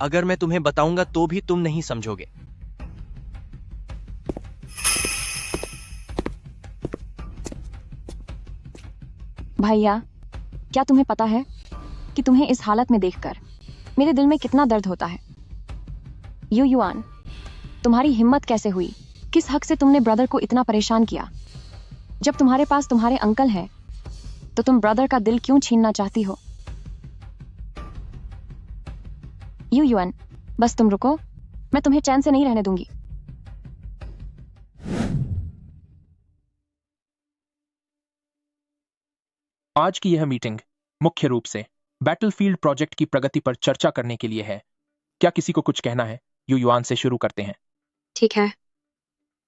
अगर मैं तुम्हें बताऊंगा तो भी तुम नहीं समझोगे। भैया, क्या तुम्हें पता है कि तुम्हें इस हालत में देखकर मेरे दिल में कितना दर्द होता है? यू युआन, तुम्हारी हिम्मत कैसे हुई? किस हक से तुमने ब्रदर को इतना परेशान किया? जब तुम्हारे पास तुम्हारे अंकल हैं, तो तुम ब्रदर का दिल क्यों छीनना चाहती हो? यू युआन, बस तुम रुको, मैं तुम्हें चैन से नहीं रहने दूंगी। आज की यह मीटिंग मुख्य रूप से बैटलफील्ड प्रोजेक्ट की प्रगति पर चर्चा करने के लिए है। क्या किसी को कुछ कहना है? यू युआन से शुरू करते हैं। ठीक है।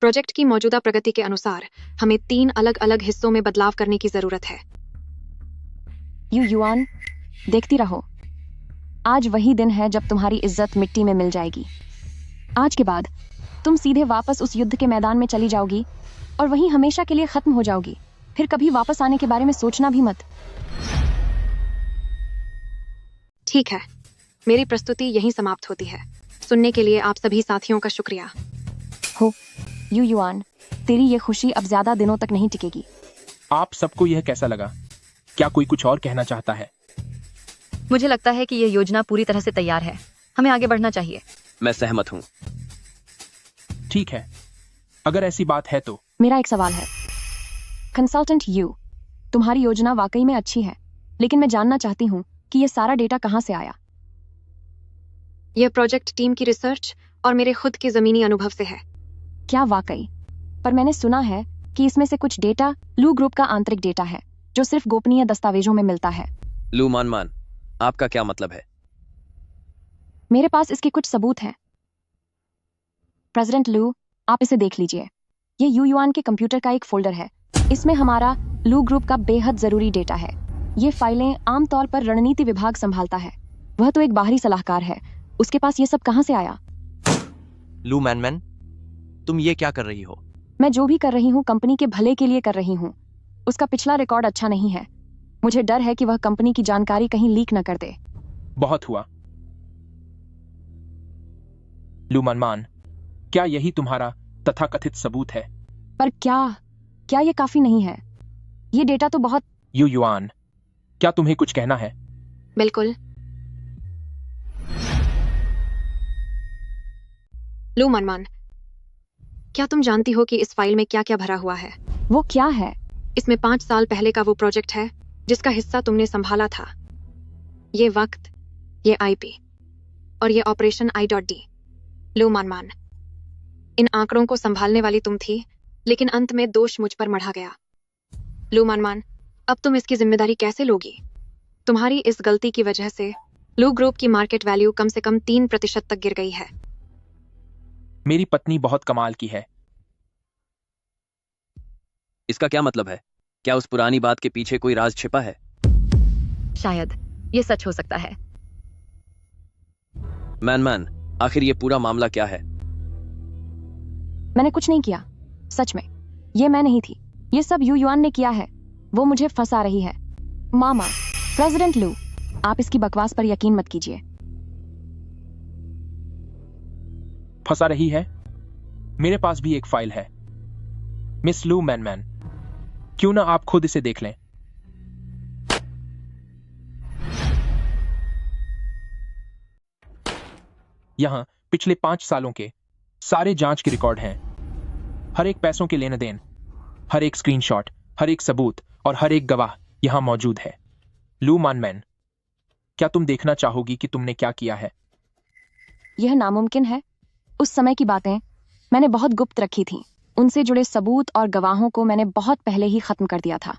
प्रोजेक्ट की मौजूदा प्रगति के अनुसार हमें 3 अलग-अलग हिस्सों में बदलाव करने की जरूरत है। यू युआन, देखती रहो। आज वही दिन है जब तुम्हारी इज्जत मिट्टी में मिल जाएगी। आज के बाद तुम सीधे वापस उस युद्ध के मैदान में चली जाओगी और वहीं हमेशा के लिए खत्म हो जाओगी। फिर कभी वापस आने के बारे में सोचना भी मत। ठीक है, मेरी प्रस्तुति यहीं समाप्त होती है। सुनने के लिए आप सभी साथियों का शुक्रिया। हो, यू युआन, तेरी ये खुशी अब ज्यादा दिनों तक नहीं टिकेगी। आप सबको यह कैसा लगा? क्या कोई कुछ और कहना चाहता है? मुझे लगता है कि यह योजना पूरी तरह से तैयार है। हमें आगे बढ़ना चाहिए। मैं सहमत हूं। ठीक है, अगर ऐसी बात है तो मेरा एक सवाल है। कंसल्टेंट यू, तुम्हारी योजना वाकई में अच्छी है, लेकिन मैं जानना चाहती हूँ कि यह सारा डेटा कहाँ से आया? यह प्रोजेक्ट टीम की रिसर्च और मेरे खुद के जमीनी अनुभव से है। क्या वाकई? पर मैंने सुना है कि इसमें से कुछ डेटा लू ग्रुप का आंतरिक डेटा है, जो सिर्फ गोपनीय दस्तावेजों में मिलता है। लू मान, आपका क्या मतलब है? मेरे पास इसके कुछ सबूत हैं। प्रेसिडेंट लू, आप इसे देख लीजिए। ये यू युआन के कंप्यूटर का एक फोल्डर है। इसमें हमारा लू ग्रुप का बेहद जरूरी डेटा है। ये फाइलें आमतौर पर रणनीति विभाग संभालता है। वह तो एक बाहरी सलाहकार है, उसके पास ये सब कहां से आया? लू मैन, तुम ये क्या कर रही हो? मैं जो भी कर रही हूँ कंपनी के भले के लिए कर रही हूँ। उसका पिछला रिकॉर्ड अच्छा नहीं है। मुझे डर है कि वह कंपनी की जानकारी कहीं लीक न कर दे। बहुत हुआ। लू मान, क्या यही तुम्हारा तथाकथित सबूत है? पर क्या ये काफी नहीं है? ये डेटा तो बहुत। यू युआन, क्या तुम्हें कुछ कहना है? बिल्कुल। लू मनमान, क्या तुम जानती हो कि इस फाइल में क्या क्या भरा हुआ है? वो क्या है? इसमें 5 साल पहले का वो प्रोजेक्ट है जिसका हिस्सा तुमने संभाला था। ये वक्त, ये आईपी और ये ऑपरेशन I.D। लू मनमान, इन आंकड़ों को संभालने वाली तुम थी, लेकिन अंत में दोष मुझ पर मढ़ा गया। लू मनमान, अब तुम इसकी जिम्मेदारी कैसे लोगी? तुम्हारी इस गलती की वजह से लू ग्रुप की मार्केट वैल्यू कम से कम 3% तक गिर गई है। मेरी पत्नी बहुत कमाल की है। इसका क्या मतलब है? क्या उस पुरानी बात के पीछे कोई राज छिपा है? शायद, ये सच हो सकता है। मैन, आखिर ये पूरा मामला क्या है? मैंने कुछ नहीं किया, सच में। ये मैं नहीं थी, ये सब यू युआन ने किया है। वो मुझे फंसा रही है। मामा, प्रेसिडेंट लू, आप इसकी बकवास पर यकीन मत कीजिए। फंसा रही है? मेरे पास भी एक फाइल है। मिस लू मैन, क्यों ना आप खुद इसे देख लें। यहां पिछले 5 सालों के सारे जांच के रिकॉर्ड हैं। हर एक पैसों के लेन देन, हर एक स्क्रीनशॉट, हर एक सबूत और हर एक गवाह यहां मौजूद है। लू मैन, क्या तुम देखना चाहोगी कि तुमने क्या किया है? यह नामुमकिन है। उस समय की बातें मैंने बहुत गुप्त रखी थी। उनसे जुड़े सबूत और गवाहों को मैंने बहुत पहले ही खत्म कर दिया था।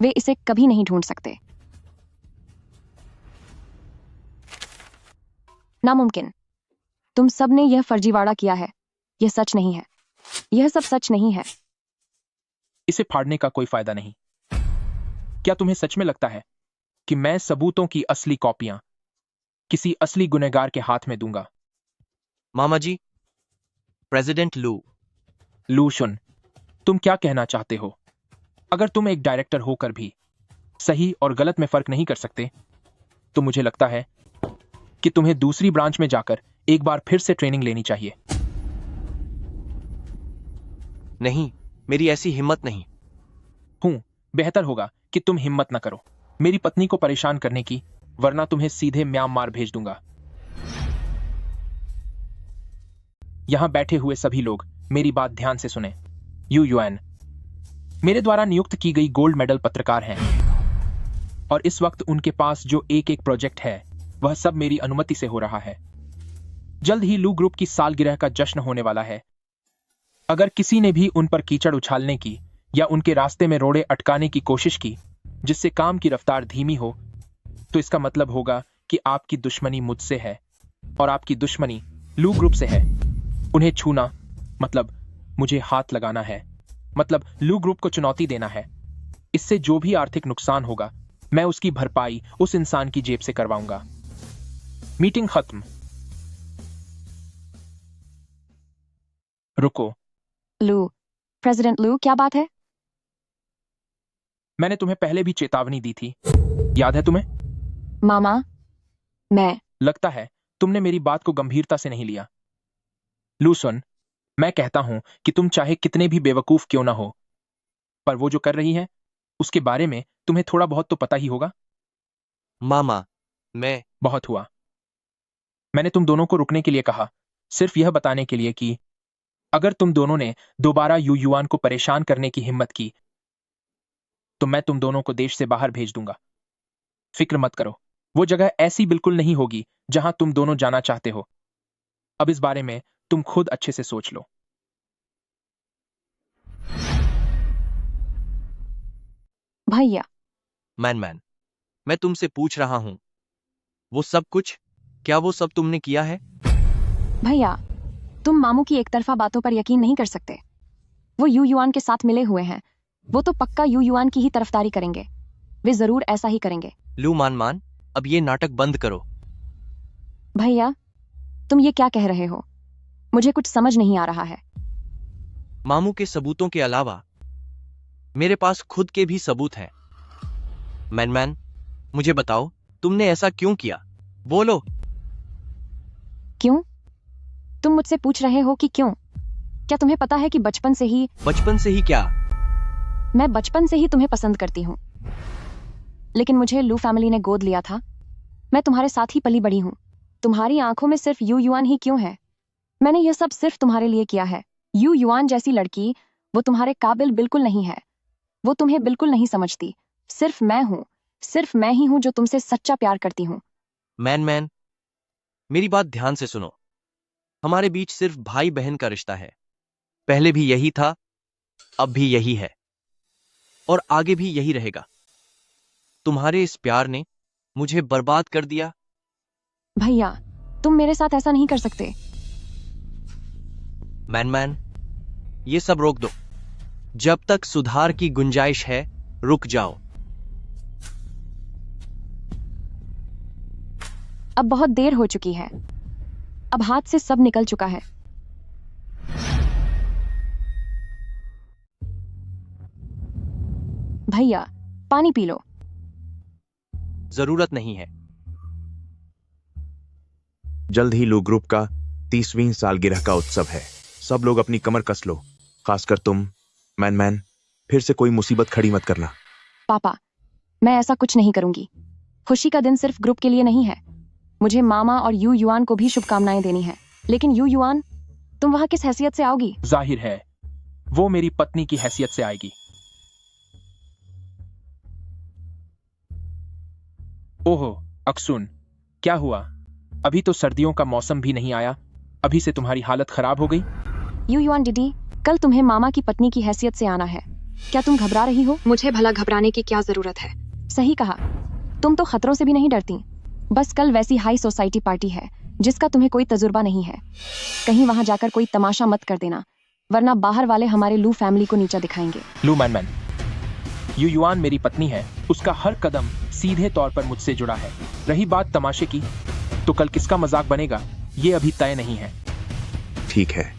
वे इसे कभी नहीं ढूंढ सकते। नामुमकिन। तुम सब ने यह फर्जीवाड़ा किया है। यह सच नहीं है। यह सब सच नहीं है। इसे फाड़ने का कोई फायदा नहीं। क्या तुम्हें सच में लगता है कि मैं सबूतों की असली कॉपियां किसी असली गुनहगार के हाथ में दूंगा? मामा जी, प्रेसिडेंट लू सुन, तुम क्या कहना चाहते हो? अगर तुम एक डायरेक्टर होकर भी सही और गलत में फर्क नहीं कर सकते, तो मुझे लगता है कि तुम्हें दूसरी ब्रांच में जाकर एक बार फिर से ट्रेनिंग लेनी चाहिए। नहीं, मेरी ऐसी हिम्मत नहीं। बेहतर होगा कि तुम हिम्मत न करो मेरी पत्नी को परेशान करने की, वरना तुम्हें सीधे म्यांमार भेज दूंगा। यहां बैठे हुए सभी लोग मेरी बात ध्यान से सुने। यू युआन मेरे द्वारा नियुक्त की गई गोल्ड मेडल पत्रकार हैं, और इस वक्त उनके पास जो एक एक प्रोजेक्ट है वह सब मेरी अनुमति से हो रहा है। जल्द ही लू ग्रुप की सालगिरह का जश्न होने वाला है। अगर किसी ने भी उन पर कीचड़ उछालने की या उनके रास्ते में रोड़े अटकाने की कोशिश की जिससे काम की रफ्तार धीमी हो, तो इसका मतलब होगा कि आपकी दुश्मनी मुझसे है और आपकी दुश्मनी लू ग्रुप से है। उन्हें छूना मतलब मुझे हाथ लगाना है, मतलब लू ग्रुप को चुनौती देना है। इससे जो भी आर्थिक नुकसान होगा मैं उसकी भरपाई उस इंसान की जेब से करवाऊंगा। मीटिंग खत्म। रुको। लू, प्रेसिडेंट लू, क्या बात है? मैंने तुम्हें पहले भी चेतावनी दी थी, याद है तुम्हें? मामा, मैं लगता है तुमने मेरी बात को गंभीरता से नहीं लिया। लू सुन, मैं कहता हूं कि तुम चाहे कितने भी बेवकूफ क्यों ना हो, पर वो जो कर रही है उसके बारे में तुम्हें थोड़ा बहुत तो पता ही होगा। मामा, मैं बहुत हुआ। मैंने तुम दोनों को रुकने के लिए कहा, सिर्फ यह बताने के लिए कि अगर तुम दोनों ने दोबारा यू युआन को परेशान करने की हिम्मत की तो मैं तुम दोनों को देश से बाहर भेज दूंगा। फिक्र मत करो, वो जगह ऐसी बिल्कुल नहीं होगी जहां तुम दोनों जाना चाहते हो। अब इस बारे में तुम खुद अच्छे से सोच लो। भैया, मैन, मैं तुमसे पूछ रहा हूं, वो सब कुछ, क्या वो सब तुमने किया है? भैया, तुम मामू की एक तरफा बातों पर यकीन नहीं कर सकते। वो यू युआन के साथ मिले हुए हैं। वो तो पक्का यू युआन की ही तरफदारी करेंगे। वे जरूर ऐसा ही करेंगे। लू मान, अब ये नाटक बंद करो। भैया, तुम ये क्या कह रहे हो? मुझे कुछ समझ नहीं आ रहा है। मामू के सबूतों के अलावा मेरे पास खुद के भी सबूत हैं। मैन, मुझे बताओ, तुमने ऐसा क्यों किया? बोलो। क्यों? तुम मुझसे पूछ रहे हो कि क्यों? क्या तुम्हें पता है कि बचपन से ही क्या? मैं बचपन से ही तुम्हें पसंद करती हूँ, लेकिन मुझे लू फैमिली ने गोद लिया था। मैं तुम्हारे साथ ही पली बड़ी हूँ। तुम्हारी आंखों में सिर्फ यू युआन ही क्यों है? मैंने यह सब सिर्फ तुम्हारे लिए किया है। यू युआन जैसी लड़की, वो तुम्हारे काबिल बिल्कुल नहीं है। वो तुम्हें बिल्कुल नहीं समझती। सिर्फ मैं ही हूँ जो तुमसे सच्चा प्यार करती हूँ। मैन, मेरी बात ध्यान से सुनो। हमारे बीच सिर्फ भाई बहन का रिश्ता है। पहले भी यही था, अब भी यही है, और आगे भी यही रहेगा। तुम्हारे इस प्यार ने मुझे बर्बाद कर दिया। भैया, तुम मेरे साथ ऐसा नहीं कर सकते। मैन, ये सब रोक दो। जब तक सुधार की गुंजाइश है, रुक जाओ। अब बहुत देर हो चुकी है। अब हाथ से सब निकल चुका है। भैया, पानी पी लो। जरूरत नहीं है। जल्द ही लू ग्रुप का 30वीं सालगिरह का उत्सव है। सब लोग अपनी कमर कस लो, खासकर तुम मैन। फिर से कोई मुसीबत खड़ी मत करना। पापा, मैं ऐसा कुछ नहीं करूंगी। खुशी का दिन सिर्फ ग्रुप के लिए नहीं है। मुझे मामा और यू युआन को भी शुभकामनाएं देनी है। लेकिन यू युआन, तुम वहां किस हैसियत से आओगी? जाहिर है वो मेरी पत्नी की हैसियत से आएगी। ओहो अक्सुन, क्या हुआ? अभी तो सर्दियों का मौसम भी नहीं आया, अभी से तुम्हारी हालत खराब हो गई। यू युआन दीदी, कल तुम्हें मामा की पत्नी की हैसियत से आना है। क्या तुम घबरा रही हो? मुझे भला घबराने की क्या जरूरत है? सही कहा, तुम तो खतरों से भी नहीं डरती। बस कल वैसी हाई सोसाइटी पार्टी है जिसका तुम्हें कोई तजुर्बा नहीं है। कहीं वहां जाकर कोई तमाशा मत कर देना, वरना बाहर वाले हमारे लू फैमिली को नीचा दिखाएंगे। लू मैन, यू युआन मेरी पत्नी है, उसका हर कदम सीधे तौर पर मुझसे जुड़ा है। रही बात तमाशे की, तो कल किसका मजाक बनेगा ये अभी तय नहीं है। ठीक है,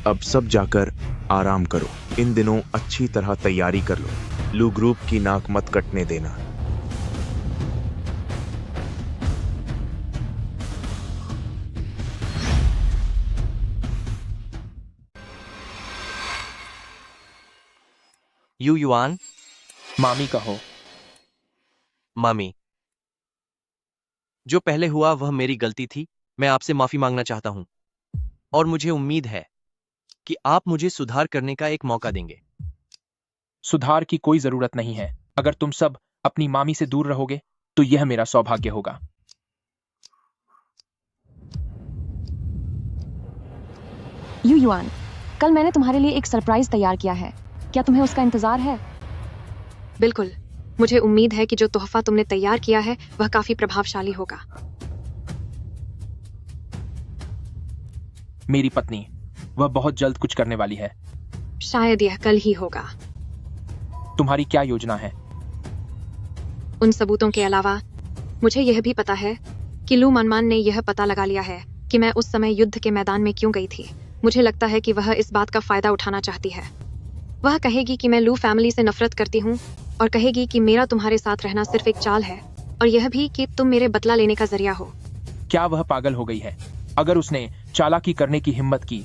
अब सब जाकर आराम करो। इन दिनों अच्छी तरह तैयारी कर लो। लू ग्रुप की नाक मत कटने देना। यू युआन, मामी कहो। मामी, जो पहले हुआ वह मेरी गलती थी। मैं आपसे माफी मांगना चाहता हूं और मुझे उम्मीद है कि आप मुझे सुधार करने का एक मौका देंगे। सुधार की कोई जरूरत नहीं है। अगर तुम सब अपनी मामी से दूर रहोगे तो यह मेरा सौभाग्य होगा। यू युआन, कल मैंने तुम्हारे लिए एक सरप्राइज तैयार किया है। क्या तुम्हें उसका इंतजार है? बिल्कुल, मुझे उम्मीद है कि जो तोहफा तुमने तैयार किया है वह काफी प्रभावशाली होगा। मेरी पत्नी, वह बहुत जल्द कुछ करने वाली है। शायद यह कल ही होगा। तुम्हारी क्या योजना है? उन सबूतों के अलावा मुझे यह भी पता है कि लू मनमान ने यह पता लगा लिया है कि मैं उस समय युद्ध के मैदान में क्यों गई थी। मुझे लगता है कि वह इस बात का फायदा उठाना चाहती है। वह कहेगी कि मैं लू फैमिली से नफरत करती हूँ और कहेगी कि मेरा तुम्हारे साथ रहना सिर्फ एक चाल है, और यह भी कि तुम मेरे बदला लेने का जरिया हो। क्या वह पागल हो गई है? अगर उसने चालाकी करने की हिम्मत की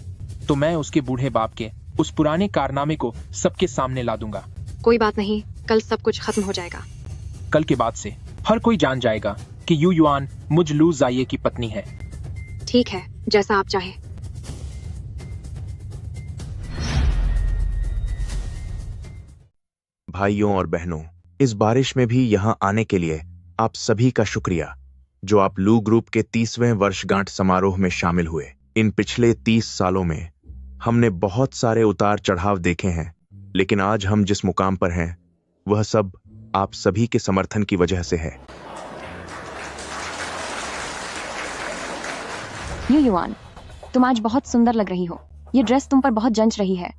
तो मैं उसके बूढ़े बाप के उस पुराने कारनामे को सबके सामने ला दूंगा। कोई बात नहीं, कल सब कुछ खत्म हो जाएगा। कल के बाद से हर कोई जान जाएगा कि यू युआन मुझ लू जाइए की पत्नी है। ठीक है, जैसा आप चाहे। भाइयों और बहनों, इस बारिश में भी यहां आने के लिए आप सभी का शुक्रिया, जो आप लू ग्रुप के 30वें वर्षगांठ समारोह में शामिल हुए। इन पिछले 30 सालों में हमने बहुत सारे उतार चढ़ाव देखे हैं, लेकिन आज हम जिस मुकाम पर हैं वह सब आप सभी के समर्थन की वजह से है। यू युआन, तुम आज बहुत सुंदर लग रही हो। ये ड्रेस तुम पर बहुत जंच रही है।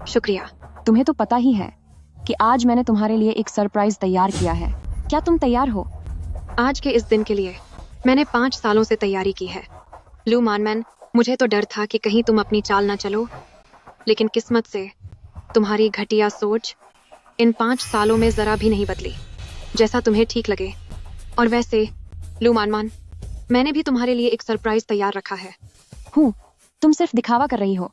शुक्रिया। तुम्हें तो पता ही है कि आज मैंने तुम्हारे लिए एक सरप्राइज तैयार किया है। क्या तुम तैयार हो? आज के इस दिन के लिए मैंने 5 सालों से तैयारी की है। लू मानमैन, मुझे तो डर था कि कहीं तुम अपनी चाल ना चलो, लेकिन किस्मत से तुम्हारी घटिया सोच इन 5 सालों में जरा भी नहीं बदली। जैसा तुम्हें ठीक लगे। और वैसे लू मानमान, मैंने भी तुम्हारे लिए एक सरप्राइज तैयार रखा है। तुम सिर्फ दिखावा कर रही हो।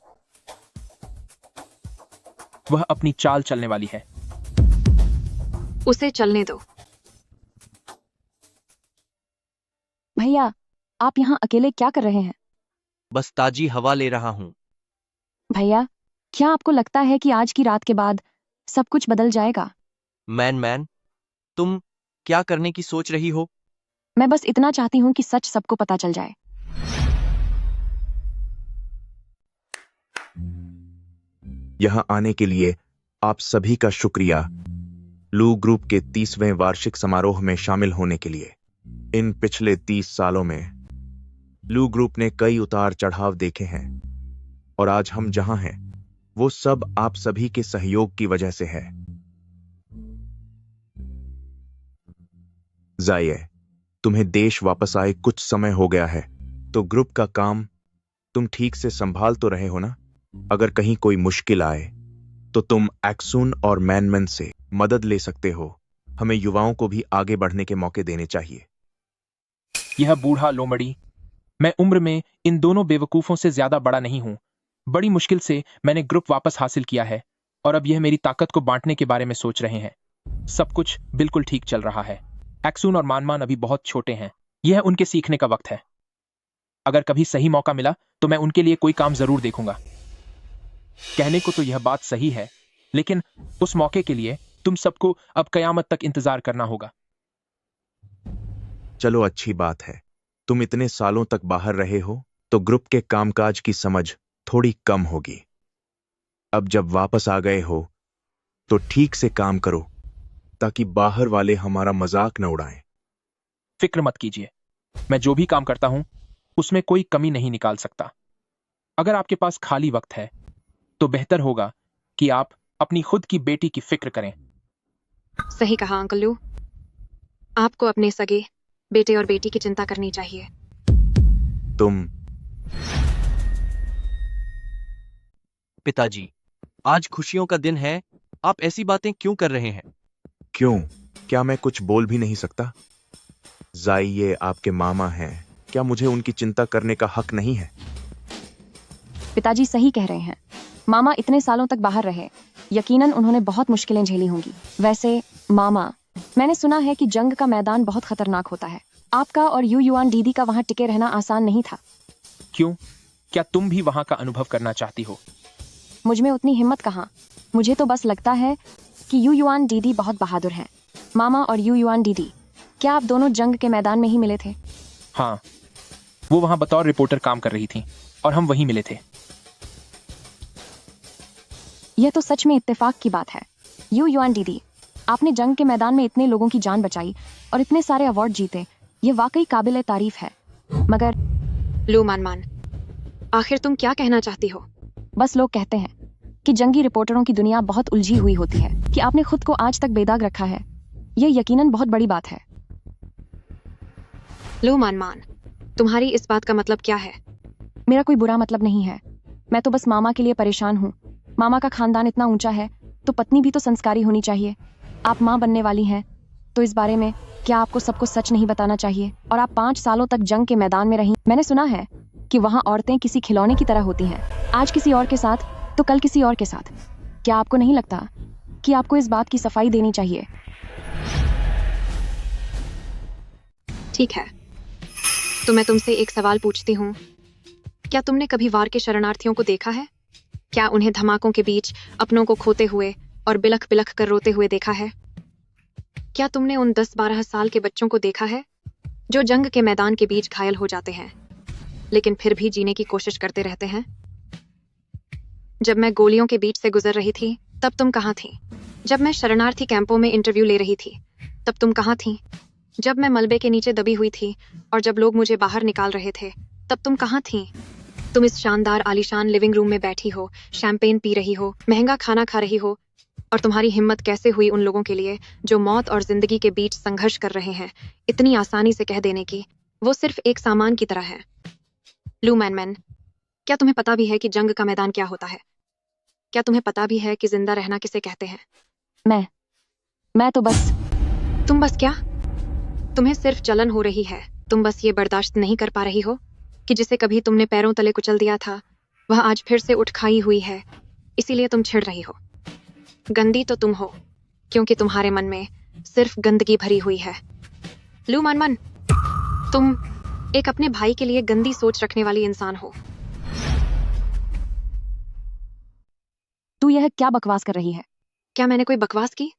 वह अपनी चाल चलने वाली है। उसे चलने दो। भैया, आप यहाँ अकेले क्या कर रहे हैं? बस ताजी हवा ले रहा हूं। भैया, क्या आपको लगता है कि आज की रात के बाद सब कुछ बदल जाएगा? मैन, तुम क्या करने की सोच रही हो? मैं बस इतना चाहती हूँ कि सच सबको पता चल जाए। यहां आने के लिए आप सभी का शुक्रिया। लू ग्रुप के 30वें वार्षिक समारोह में शामिल होने के लिए। इन पिछले 30 सालों में लू ग्रुप ने कई उतार चढ़ाव देखे हैं, और आज हम जहां हैं वो सब आप सभी के सहयोग की वजह से है। जाइए, तुम्हें देश वापस आए कुछ समय हो गया है, तो ग्रुप का काम तुम ठीक से संभाल तो रहे हो ना? अगर कहीं कोई मुश्किल आए तो तुम एक्सून और मैनमैन से मदद ले सकते हो। हमें युवाओं को भी आगे बढ़ने के मौके देने चाहिए। यह बूढ़ा लोमड़ी, मैं उम्र में इन दोनों बेवकूफों से ज्यादा बड़ा नहीं हूं। बड़ी मुश्किल से मैंने ग्रुप वापस हासिल किया है और अब यह मेरी ताकत को बांटने के बारे में सोच रहे हैं। सब कुछ बिल्कुल ठीक चल रहा है। एक्सून और मानमान अभी बहुत छोटे हैं। यह उनके सीखने का वक्त है। अगर कभी सही मौका मिला तो मैं उनके लिए कोई काम जरूर देखूंगा। कहने को तो यह बात सही है, लेकिन उस मौके के लिए तुम सबको अब कयामत तक इंतजार करना होगा। चलो अच्छी बात है, तुम इतने सालों तक बाहर रहे हो तो ग्रुप के कामकाज की समझ थोड़ी कम होगी। अब जब वापस आ गए हो तो ठीक से काम करो ताकि बाहर वाले हमारा मजाक न उड़ाएं। फिक्र मत कीजिए, मैं जो भी काम करता हूं उसमें कोई कमी नहीं निकाल सकता। अगर आपके पास खाली वक्त है तो बेहतर होगा कि आप अपनी खुद की बेटी की फिक्र करें। सही कहा अंकल लू। आपको अपने सगे बेटे और बेटी की चिंता करनी चाहिए। तुम पिताजी, आज खुशियों का दिन है, आप ऐसी बातें क्यों कर रहे हैं? क्यों? क्या मैं कुछ बोल भी नहीं सकता? जाई ये आपके मामा हैं, क्या मुझे उनकी चिंता करने का हक नहीं है? पिताजी सही कह रहे हैं। मामा इतने सालों तक बाहर रहे, यकीनन उन्होंने बहुत मुश्किलें झेली होंगी। वैसे मामा, मैंने सुना है कि जंग का मैदान बहुत खतरनाक होता है। आपका और युआन दीदी का वहां टिके रहना आसान नहीं था। क्यों? क्या तुम भी वहां का अनुभव करना चाहती हो? मुझ में उतनी हिम्मत कहाँ। मुझे तो बस लगता है कि युआन दीदी बहुत बहादुर हैं। मामा और युआन दीदी, क्या आप दोनों जंग के मैदान में ही मिले थे? हाँ, वो वहां बतौर रिपोर्टर काम कर रही थी और हम वहीं मिले थे। यह तो सच में इत्तेफाक की बात है। युआन दीदी, आपने जंग के मैदान में इतने लोगों की जान बचाई और इतने सारे अवार्ड जीते, ये वाकई काबिल तारीफ है। मगर लू मानमान, आखिर तुम क्या कहना चाहती हो? बस लोग कहते हैं कि जंगी रिपोर्टरों की दुनिया बहुत उलझी हुई होती है। कि आपने खुद को आज तक बेदाग रखा है, यह यकीनन बहुत बड़ी बात है। लू मानमान, तुम्हारी इस बात का मतलब क्या है? मेरा कोई बुरा मतलब नहीं है। मैं तो बस मामा के लिए परेशान हूँ। मामा का खानदान इतना ऊंचा है तो पत्नी भी तो संस्कारी होनी चाहिए। आप माँ बनने वाली हैं, तो इस बारे में क्या आपको सबको सच नहीं बताना चाहिए? और आप 5 सालों तक जंग के मैदान में रही। मैंने सुना है कि वहाँ औरतें किसी खिलौने की तरह होती हैं। आज किसी और के साथ तो कल किसी और के साथ। क्या आपको नहीं लगता कि आपको इस बात की सफाई देनी चाहिए? ठीक है, तो मैं तुमसे एक सवाल पूछती हूँ। क्या तुमने कभी वार के शरणार्थियों को देखा है? क्या उन्हें धमाकों के बीच अपनों को खोते हुए और बिलख बिलख कर रोते हुए देखा है? क्या तुमने उन 10-12 साल के बच्चों को देखा है जो जंग के मैदान के बीच घायल हो जाते हैं, लेकिन फिर भी जीने की कोशिश करते रहते हैं? जब मैं गोलियों के बीच से गुजर रही थी, तब तुम कहाँ थी? जब मैं शरणार्थी कैंपों में इंटरव्यू ले रही थी, तब तुम कहाँ थी? जब मैं मलबे के नीचे दबी हुई थी और जब लोग मुझे बाहर निकाल रहे थे, तब तुम कहाँ थी? तुम इस शानदार आलीशान लिविंग रूम में बैठी हो, शैंपेन पी रही हो, महंगा खाना खा रही हो, और तुम्हारी हिम्मत कैसे हुई उन लोगों के लिए जो मौत और जिंदगी के बीच संघर्ष कर रहे हैं, इतनी आसानी से कह देने की वो सिर्फ एक सामान की तरह है? लू मैनमैन, क्या तुम्हें पता भी है कि जंग का मैदान क्या होता है? क्या तुम्हें पता भी है कि जिंदा रहना किसे कहते हैं? मैं तो बस... तुम बस क्या? तुम्हें सिर्फ जलन हो रही है। तुम बस ये बर्दाश्त नहीं कर पा रही हो कि जिसे कभी तुमने पैरों तले कुचल दिया था, वह आज फिर से उठ खाई हुई है, इसीलिए तुम छिड़ रही हो। गंदी तो तुम हो, क्योंकि तुम्हारे मन में सिर्फ गंदगी भरी हुई है। लू मानमान, तुम एक अपने भाई के लिए गंदी सोच रखने वाली इंसान हो। तू यह क्या बकवास कर रही है? क्या मैंने कोई बकवास की?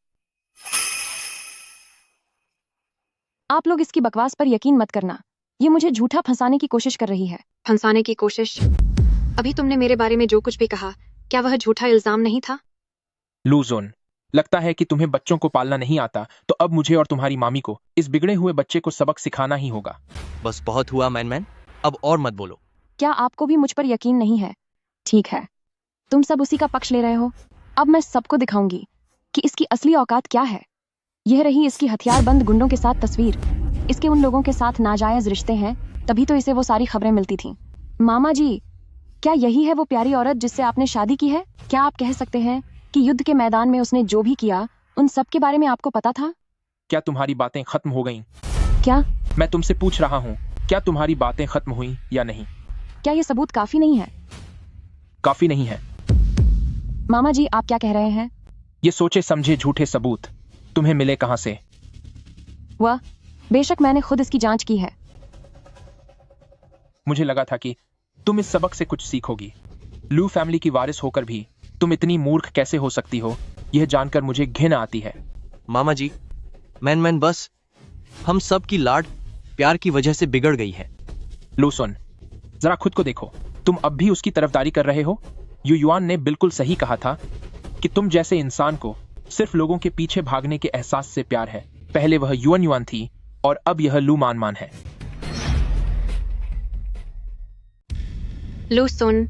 आप लोग इसकी बकवास पर यकीन मत करना। ये मुझे झूठा फंसाने की कोशिश कर रही है। फंसाने की कोशिश? अभी तुमने मेरे बारे में जो कुछ भी कहा, क्या वह झूठा इल्जाम नहीं था? लूजोन, लगता है कि तुम्हें बच्चों को पालना नहीं आता, तो अब मुझे और तुम्हारी मामी को इस बिगड़े हुए बच्चे को सबक सिखाना ही होगा। बस बहुत हुआ मैनमैन, अब और मत बोलो। क्या आपको भी मुझ पर यकीन नहीं है? ठीक है, तुम सब उसी का पक्ष ले रहे हो। अब मैं सबको दिखाऊंगी कि इसकी असली औकात क्या है। यह रही इसकी हथियारबंद गुंडों के साथ तस्वीर। इसके उन लोगों के साथ नाजायज रिश्ते हैं, तभी तो इसे वो सारी खबरें मिलती थीं। मामा जी, क्या यही है वो प्यारी औरत जिससे आपने शादी की है? क्या आप कह सकते हैं कि युद्ध के मैदान में उसने जो भी किया उन सब के बारे में आपको पता था? क्या तुम्हारी बातें खत्म हो गईं? क्या? मैं तुमसे पूछ रहा हूँ, क्या तुम्हारी बातें खत्म हुई या नहीं? क्या ये सबूत काफी नहीं है? काफी नहीं है। मामा जी, आप क्या कह रहे हैं? ये सोचे समझे झूठे सबूत तुम्हें मिले कहां से? वह बेशक मैंने खुद इसकी जांच की है। मुझे लगा था कि तुम इस सबक से कुछ सीखोगी। लू फैमिली की वारिस होकर भी तुम इतनी मूर्ख कैसे हो सकती हो, यह जानकर मुझे घिन आती है। मामा जी, मैन बस हम सब की लाड प्यार की वजह से बिगड़ गई है। लो सुन, जरा खुद को देखो, तुम अब भी उसकी तरफदारी कर रहे हो। यू युआन ने बिल्कुल सही कहा था कि तुम जैसे इंसान को सिर्फ लोगों के पीछे भागने के एहसास से प्यार है। पहले वह युआन युआन थी और अब यह लू मान मान है। लू सुन,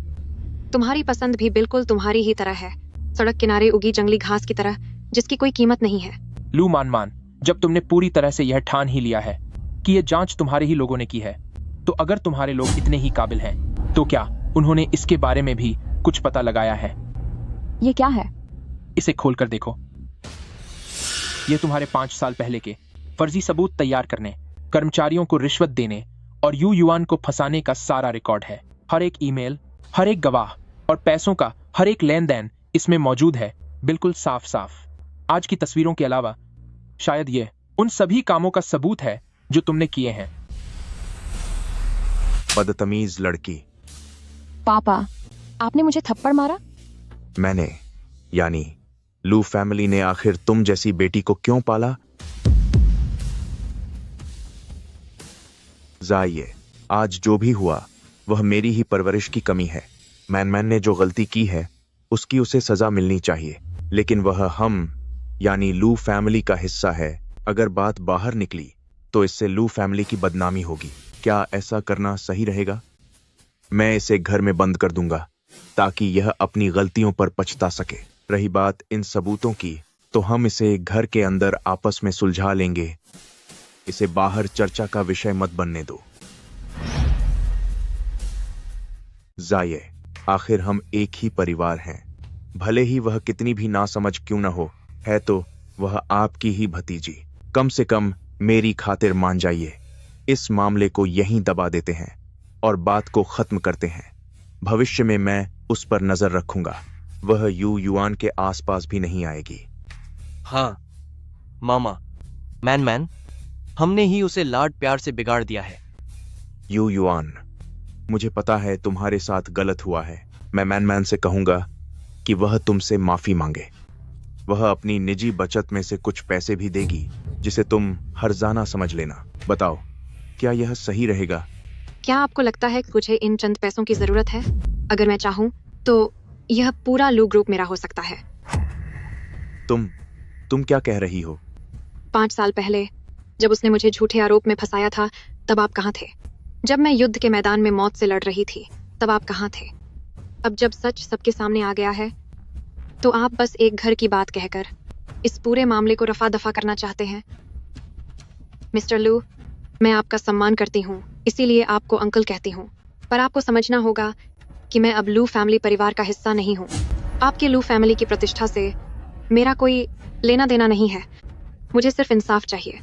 तुम्हारी पसंद भी बिल्कुल तुम्हारी ही तरह है, सड़क किनारे उगी जंगली घास की तरह, जिसकी कोई कीमत नहीं है। लू मान मान, जब तुमने पूरी तरह से यह ठान ही लिया है कि यह जांच तुम्हारे ही लोगों ने की है, तो अगर तुम्हारे लोग इतने ही काबिल हैं, तो क्या उन्होंने इसके बारे में भी कुछ पता लगाया है? ये क्या है? इसे खोलकर देखो। ये तुम्हारे 5 साल पहले के फर्जी सबूत तैयार करने, कर्मचारियों को रिश्वत देने और यू युआन को फंसाने का सारा रिकॉर्ड है। हर एक ईमेल, हर एक गवाह और पैसों का हर एक लेन देन इसमें मौजूद है, बिल्कुल साफ साफ। आज की तस्वीरों के अलावा शायद ये उन सभी कामों का सबूत है जो तुमने किए हैं। बदतमीज लड़की। पापा, आपने मुझे थप्पड़ मारा? मैंने, यानी लू फैमिली ने आखिर तुम जैसी बेटी को क्यों पाला? जाइए, आज जो भी हुआ वह मेरी ही परवरिश की कमी है। मैन ने जो गलती की है उसकी उसे सजा मिलनी चाहिए, लेकिन वह हम यानी लू फैमिली का हिस्सा है। अगर बात बाहर निकली तो इससे लू फैमिली की बदनामी होगी। क्या ऐसा करना सही रहेगा? मैं इसे घर में बंद कर दूंगा ताकि यह अपनी गलतियों पर पछता सके। रही बात इन सबूतों की, तो हम इसे घर के अंदर आपस में सुलझा लेंगे। इसे बाहर चर्चा का विषय मत बनने दो। जाइए, आखिर हम एक ही परिवार हैं। भले ही वह कितनी भी नासमझ क्यों न हो, है तो वह आपकी ही भतीजी। कम से कम मेरी खातिर मान जाइए। इस मामले को यहीं दबा देते हैं और बात को खत्म करते हैं। भविष्य में मैं उस पर नजर रखूंगा। वह यू युआन के आसपास भी नहीं आएगी। हाँ मामा, मैन हमने ही उसे लाड प्यार से बिगाड़ दिया है। यू युआन, मुझे पता है तुम्हारे साथ गलत हुआ है। मैं मैन से कहूंगा कि वह तुमसे माफी मांगे। वह अपनी निजी बचत में से कुछ पैसे भी देगी, जिसे तुम हर्जाना समझ लेना। बताओ, क्या यह सही रहेगा? क्या आपको लगता है कि मुझे इन चंद पैसों की जरूरत है? अगर मैं चाहूं तो यह पूरा लू ग्रुप मेरा हो सकता है। तुम क्या कह रही हो? 5 साल पहले जब उसने मुझे झूठे आरोप में फंसाया था, तब आप कहाँ थे? जब मैं युद्ध के मैदान में मौत से लड़ रही थी, तब आप कहाँ थे? अब जब सच सबके सामने आ गया है, तो आप बस एक घर की बात कहकर इस पूरे मामले को रफा दफा करना चाहते हैं। मिस्टर लू, मैं आपका सम्मान करती हूँ, इसीलिए आपको अंकल कहती हूँ, पर आपको समझना होगा कि मैं अब लू फैमिली परिवार का हिस्सा नहीं हूँ। आपके लू फैमिली की प्रतिष्ठा से मेरा कोई लेना देना नहीं है। मुझे सिर्फ इंसाफ चाहिए।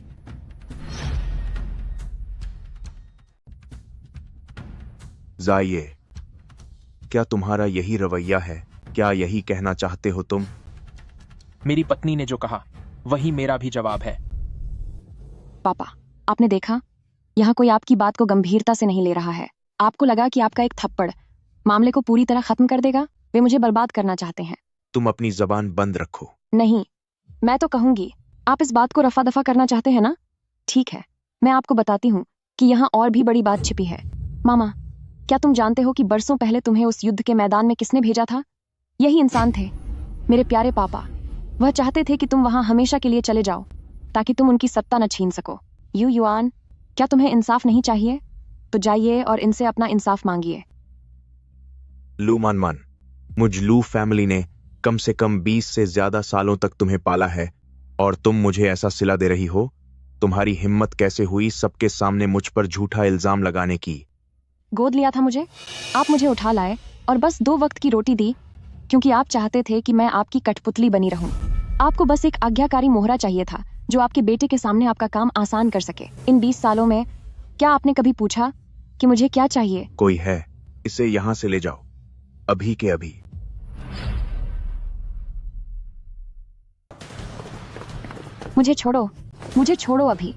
जाइए, क्या तुम्हारा यही रवैया है? क्या यही कहना चाहते हो तुम? मेरी पत्नी ने जो कहा वही मेरा भी जवाब है। पापा, आपने देखा, यहाँ कोई आपकी बात को गंभीरता से नहीं ले रहा है। आपको लगा कि आपका एक थप्पड़ मामले को पूरी तरह खत्म कर देगा। वे मुझे बर्बाद करना चाहते हैं। तुम अपनी जबान बंद रखो। नहीं, मैं तो कहूंगी, आप इस बात को रफा दफा करना चाहते हैं ना? ठीक है, मैं आपको बताती हूँ कि यहाँ और भी बड़ी बात छिपी है। मामा, क्या तुम जानते हो कि बरसों पहले तुम्हें उस युद्ध के मैदान में किसने भेजा था? यही इंसान थे, मेरे प्यारे पापा। वह चाहते थे कि तुम वहां हमेशा के लिए चले जाओ, ताकि तुम उनकी सत्ता न छीन सको। यू युआन, क्या तुम्हें इंसाफ नहीं चाहिए? तो जाइए और इनसे अपना इंसाफ मांगिए। लू मान, मुझ लू फैमिली ने कम से कम 20 से ज्यादा सालों तक तुम्हें पाला है, और तुम मुझे ऐसा सिला दे रही हो? तुम्हारी हिम्मत कैसे हुई सबके सामने मुझ पर झूठा इल्जाम लगाने की? गोद लिया था मुझे, आप मुझे उठा लाए और बस 2 वक्त की रोटी दी, क्योंकि आप चाहते थे कि मैं आपकी कठपुतली बनी रहूं। आपको बस एक आज्ञाकारी मोहरा चाहिए था जो आपके बेटे के सामने आपका काम आसान कर सके। इन 20 सालों में क्या आपने कभी पूछा कि मुझे क्या चाहिए? कोई है, इसे यहां से ले जाओ, अभी के अभी। मुझे छोड़ो अभी।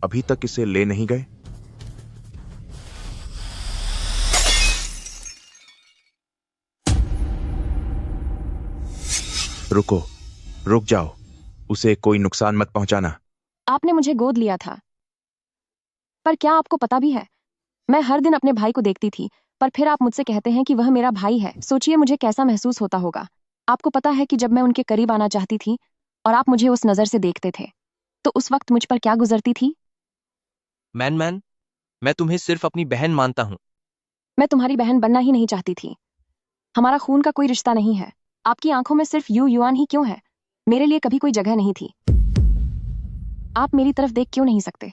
अभी तक इसे ले नहीं गए? रुक जाओ, उसे कोई नुकसान मत पहुंचाना। आपने मुझे गोद लिया था, पर क्या आपको पता भी है, मैं हर दिन अपने भाई को देखती थी, पर फिर आप मुझसे कहते हैं कि वह मेरा भाई है। सोचिए मुझे कैसा महसूस होता होगा। आपको पता है कि जब मैं उनके करीब आना चाहती थी और आप मुझे उस नजर से देखते थे, तो उस वक्त मुझ पर क्या गुजरती थी? मैन, मैं तुम्हें सिर्फ अपनी बहन मानता हूं। मैं तुम्हारी बहन बनना ही नहीं चाहती थी। हमारा खून का कोई रिश्ता नहीं है। आपकी आंखों में सिर्फ युआन ही क्यों है? मेरे लिए कभी कोई जगह नहीं थी। आप मेरी तरफ देख क्यों नहीं सकते?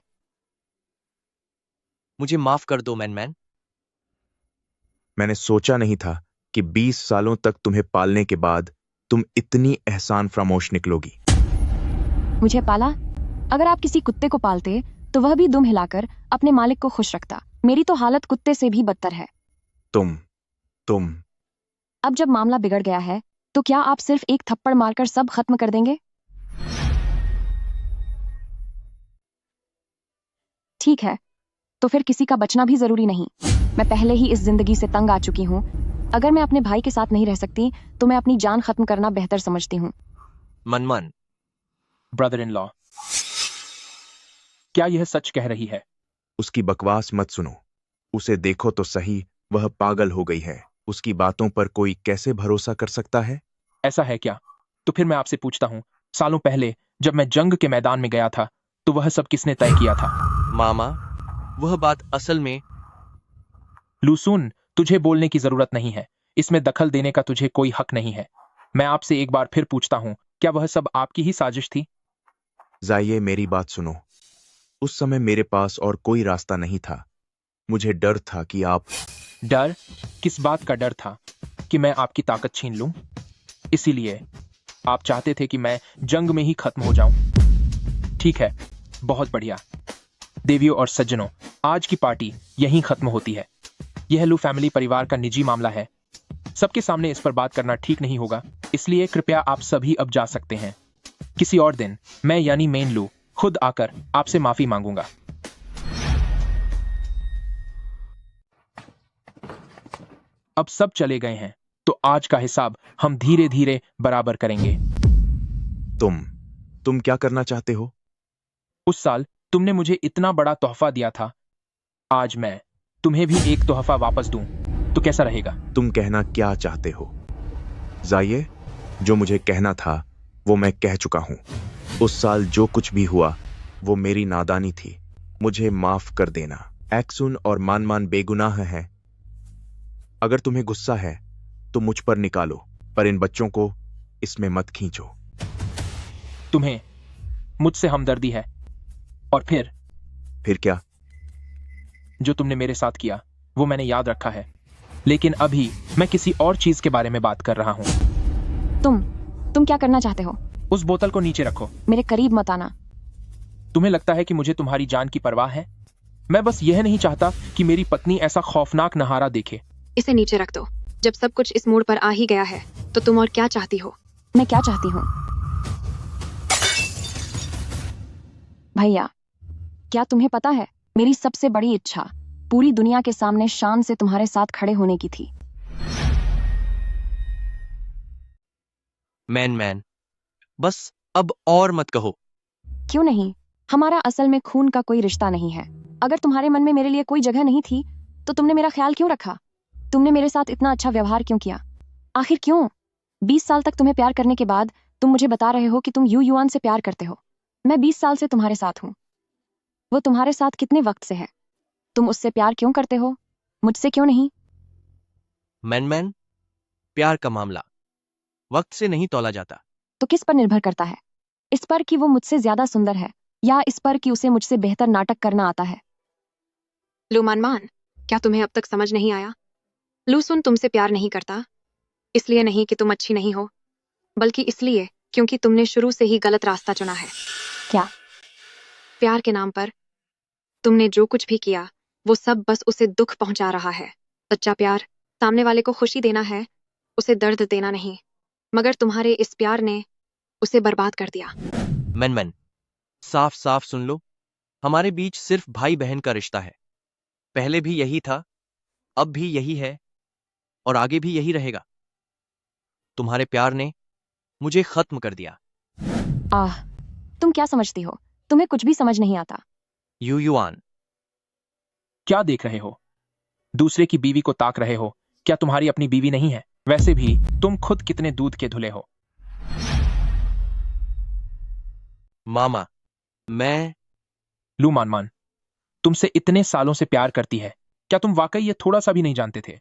मुझे माफ कर दो मैन। मैंने सोचा नहीं था कि 20 सालों तक तुम्हें पालने के बाद तुम इतनी एहसान फरामोश निकलोगी। मुझे पाला? अगर आप किसी कुत्ते को पालते तो वह भी दुम हिलाकर अपने मालिक को खुश रखता। मेरी तो हालत कुत्ते से भी बदतर है। तुम अब जब मामला बिगड़ गया है तो क्या आप सिर्फ एक थप्पड़ मारकर सब खत्म कर देंगे? ठीक है, तो फिर किसी का बचना भी जरूरी नहीं। मैं पहले ही इस जिंदगी से तंग आ चुकी हूँ। अगर मैं अपने भाई के साथ नहीं रह सकती तो मैं अपनी जान खत्म करना बेहतर समझती हूँ। मनमन, ब्रदर इन लॉ, क्या यह सच कह रही है? उसकी बकवास मत सुनो। उसे देखो तो सही, वह पागल हो गई है। उसकी बातों पर कोई कैसे भरोसा कर सकता है? ऐसा है क्या? तो फिर मैं आपसे पूछता हूँ, सालों पहले जब मैं जंग के मैदान में गया था तो वह सब किसने तय किया था? मामा, वह बात असल में। लूसून, तुझे बोलने की जरूरत नहीं है। इसमें दखल देने का तुझे कोई हक नहीं है। मैं आपसे एक बार फिर पूछता हूँ, क्या वह सब आपकी ही साजिश थी? जाइए, मेरी बात सुनो। उस समय मेरे पास और कोई रास्ता नहीं था। मुझे डर था कि आप। डर? किस बात का डर था? कि मैं आपकी ताकत छीन लूं? इसीलिए आप चाहते थे कि मैं जंग में ही खत्म हो जाऊं? ठीक है, बहुत बढ़िया। देवियों और सज्जनों, आज की पार्टी यहीं खत्म होती है। यह लू फैमिली परिवार का निजी मामला है। सबके सामने इस पर बात करना ठीक नहीं होगा, इसलिए कृपया आप सभी अब जा सकते हैं। किसी और दिन मैं यानी मेन लू खुद आकर आपसे माफी मांगूंगा। अब सब चले गए हैं, तो आज का हिसाब हम धीरे धीरे बराबर करेंगे। तुम क्या करना चाहते हो? उस साल तुमने मुझे इतना बड़ा तोहफा दिया था, आज मैं तुम्हें भी एक तोहफा वापस दूं, तो कैसा रहेगा? तुम कहना क्या चाहते हो? जाइए, जो मुझे कहना था वो मैं कह चुका हूं। उस साल जो कुछ भी हुआ वो मेरी नादानी थी। मुझे माफ कर देना। एक्सुन और मानमान बेगुनाह हैं। अगर तुम्हें गुस्सा है तो मुझ पर निकालो, पर इन बच्चों को इसमें मत खींचो। तुम्हें मुझसे हमदर्दी है, और फिर क्या? जो तुमने मेरे साथ किया वो मैंने याद रखा है, लेकिन अभी मैं किसी और चीज के बारे में बात कर रहा हूं। तुम क्या करना चाहते हो? उस बोतल को नीचे रखो। मेरे करीब मत आना। तुम्हें लगता है कि मुझे तुम्हारी जान की परवाह है? मैं बस यह नहीं चाहता कि मेरी पत्नी ऐसा खौफनाक नहारा देखे। इसे नीचे रख दो। जब सब कुछ इस मोड़ पर आ ही गया है तो तुम और क्या चाहती हो? मैं क्या चाहती हूँ? भैया, क्या तुम्हें पता है, मेरी सबसे बड़ी इच्छा पूरी दुनिया के सामने शान से तुम्हारे साथ खड़े होने की थी। मैन, बस अब और मत कहो। क्यों नहीं? हमारा असल में खून का कोई रिश्ता नहीं है। अगर तुम्हारे मन में मेरे लिए कोई जगह नहीं थी तो तुमने मेरा ख्याल क्यों रखा? तुमने मेरे साथ इतना अच्छा व्यवहार क्यों किया? आखिर क्यों? 20 साल तक तुम्हें प्यार करने के बाद तुम मुझे बता रहे हो कि तुम युआन से प्यार करते हो। मैं 20 साल से तुम्हारे साथ हूँ। वो तुम्हारे साथ कितने वक्त से है? तुम उससे प्यार क्यों करते हो, मुझसे क्यों नहीं? मैन, प्यार का मामला वक्त से नहीं तौला जाता। तो किस पर निर्भर करता है? इस पर कि वो मुझसे ज्यादा सुंदर है, या इस पर कि उसे मुझसे बेहतर नाटक करना आता है? लू मनमान, क्या तुम्हें अब तक समझ नहीं आया? लू सुन तुमसे प्यार नहीं करता, इसलिए नहीं कि तुम अच्छी नहीं हो, बल्कि इसलिए क्योंकि तुमने शुरू से ही गलत रास्ता चुना है। क्या? प्यार के नाम पर तुमने जो कुछ भी किया वो सब बस उसे दुख पहुंचा रहा है। सच्चा प्यार सामने वाले को खुशी देना है, उसे दर्द देना नहीं। मगर तुम्हारे इस प्यार ने उसे बर्बाद कर दिया। मैन, साफ साफ सुन लो, हमारे बीच सिर्फ भाई बहन का रिश्ता है। पहले भी यही था, अब भी यही है, और आगे भी यही रहेगा। तुम्हारे प्यार ने मुझे खत्म कर दिया। आह, तुम क्या समझती हो? तुम्हें कुछ भी समझ नहीं आता। यू युआन, क्या देख रहे हो? दूसरे की बीवी को ताक रहे हो? क्या तुम्हारी अपनी बीवी नहीं है? वैसे भी तुम खुद कितने दूध के धुले हो। मामा, मैं लू मान, तुमसे इतने सालों से प्यार करती है, क्या तुम वाकई ये थोड़ा सा भी नहीं जानते थे?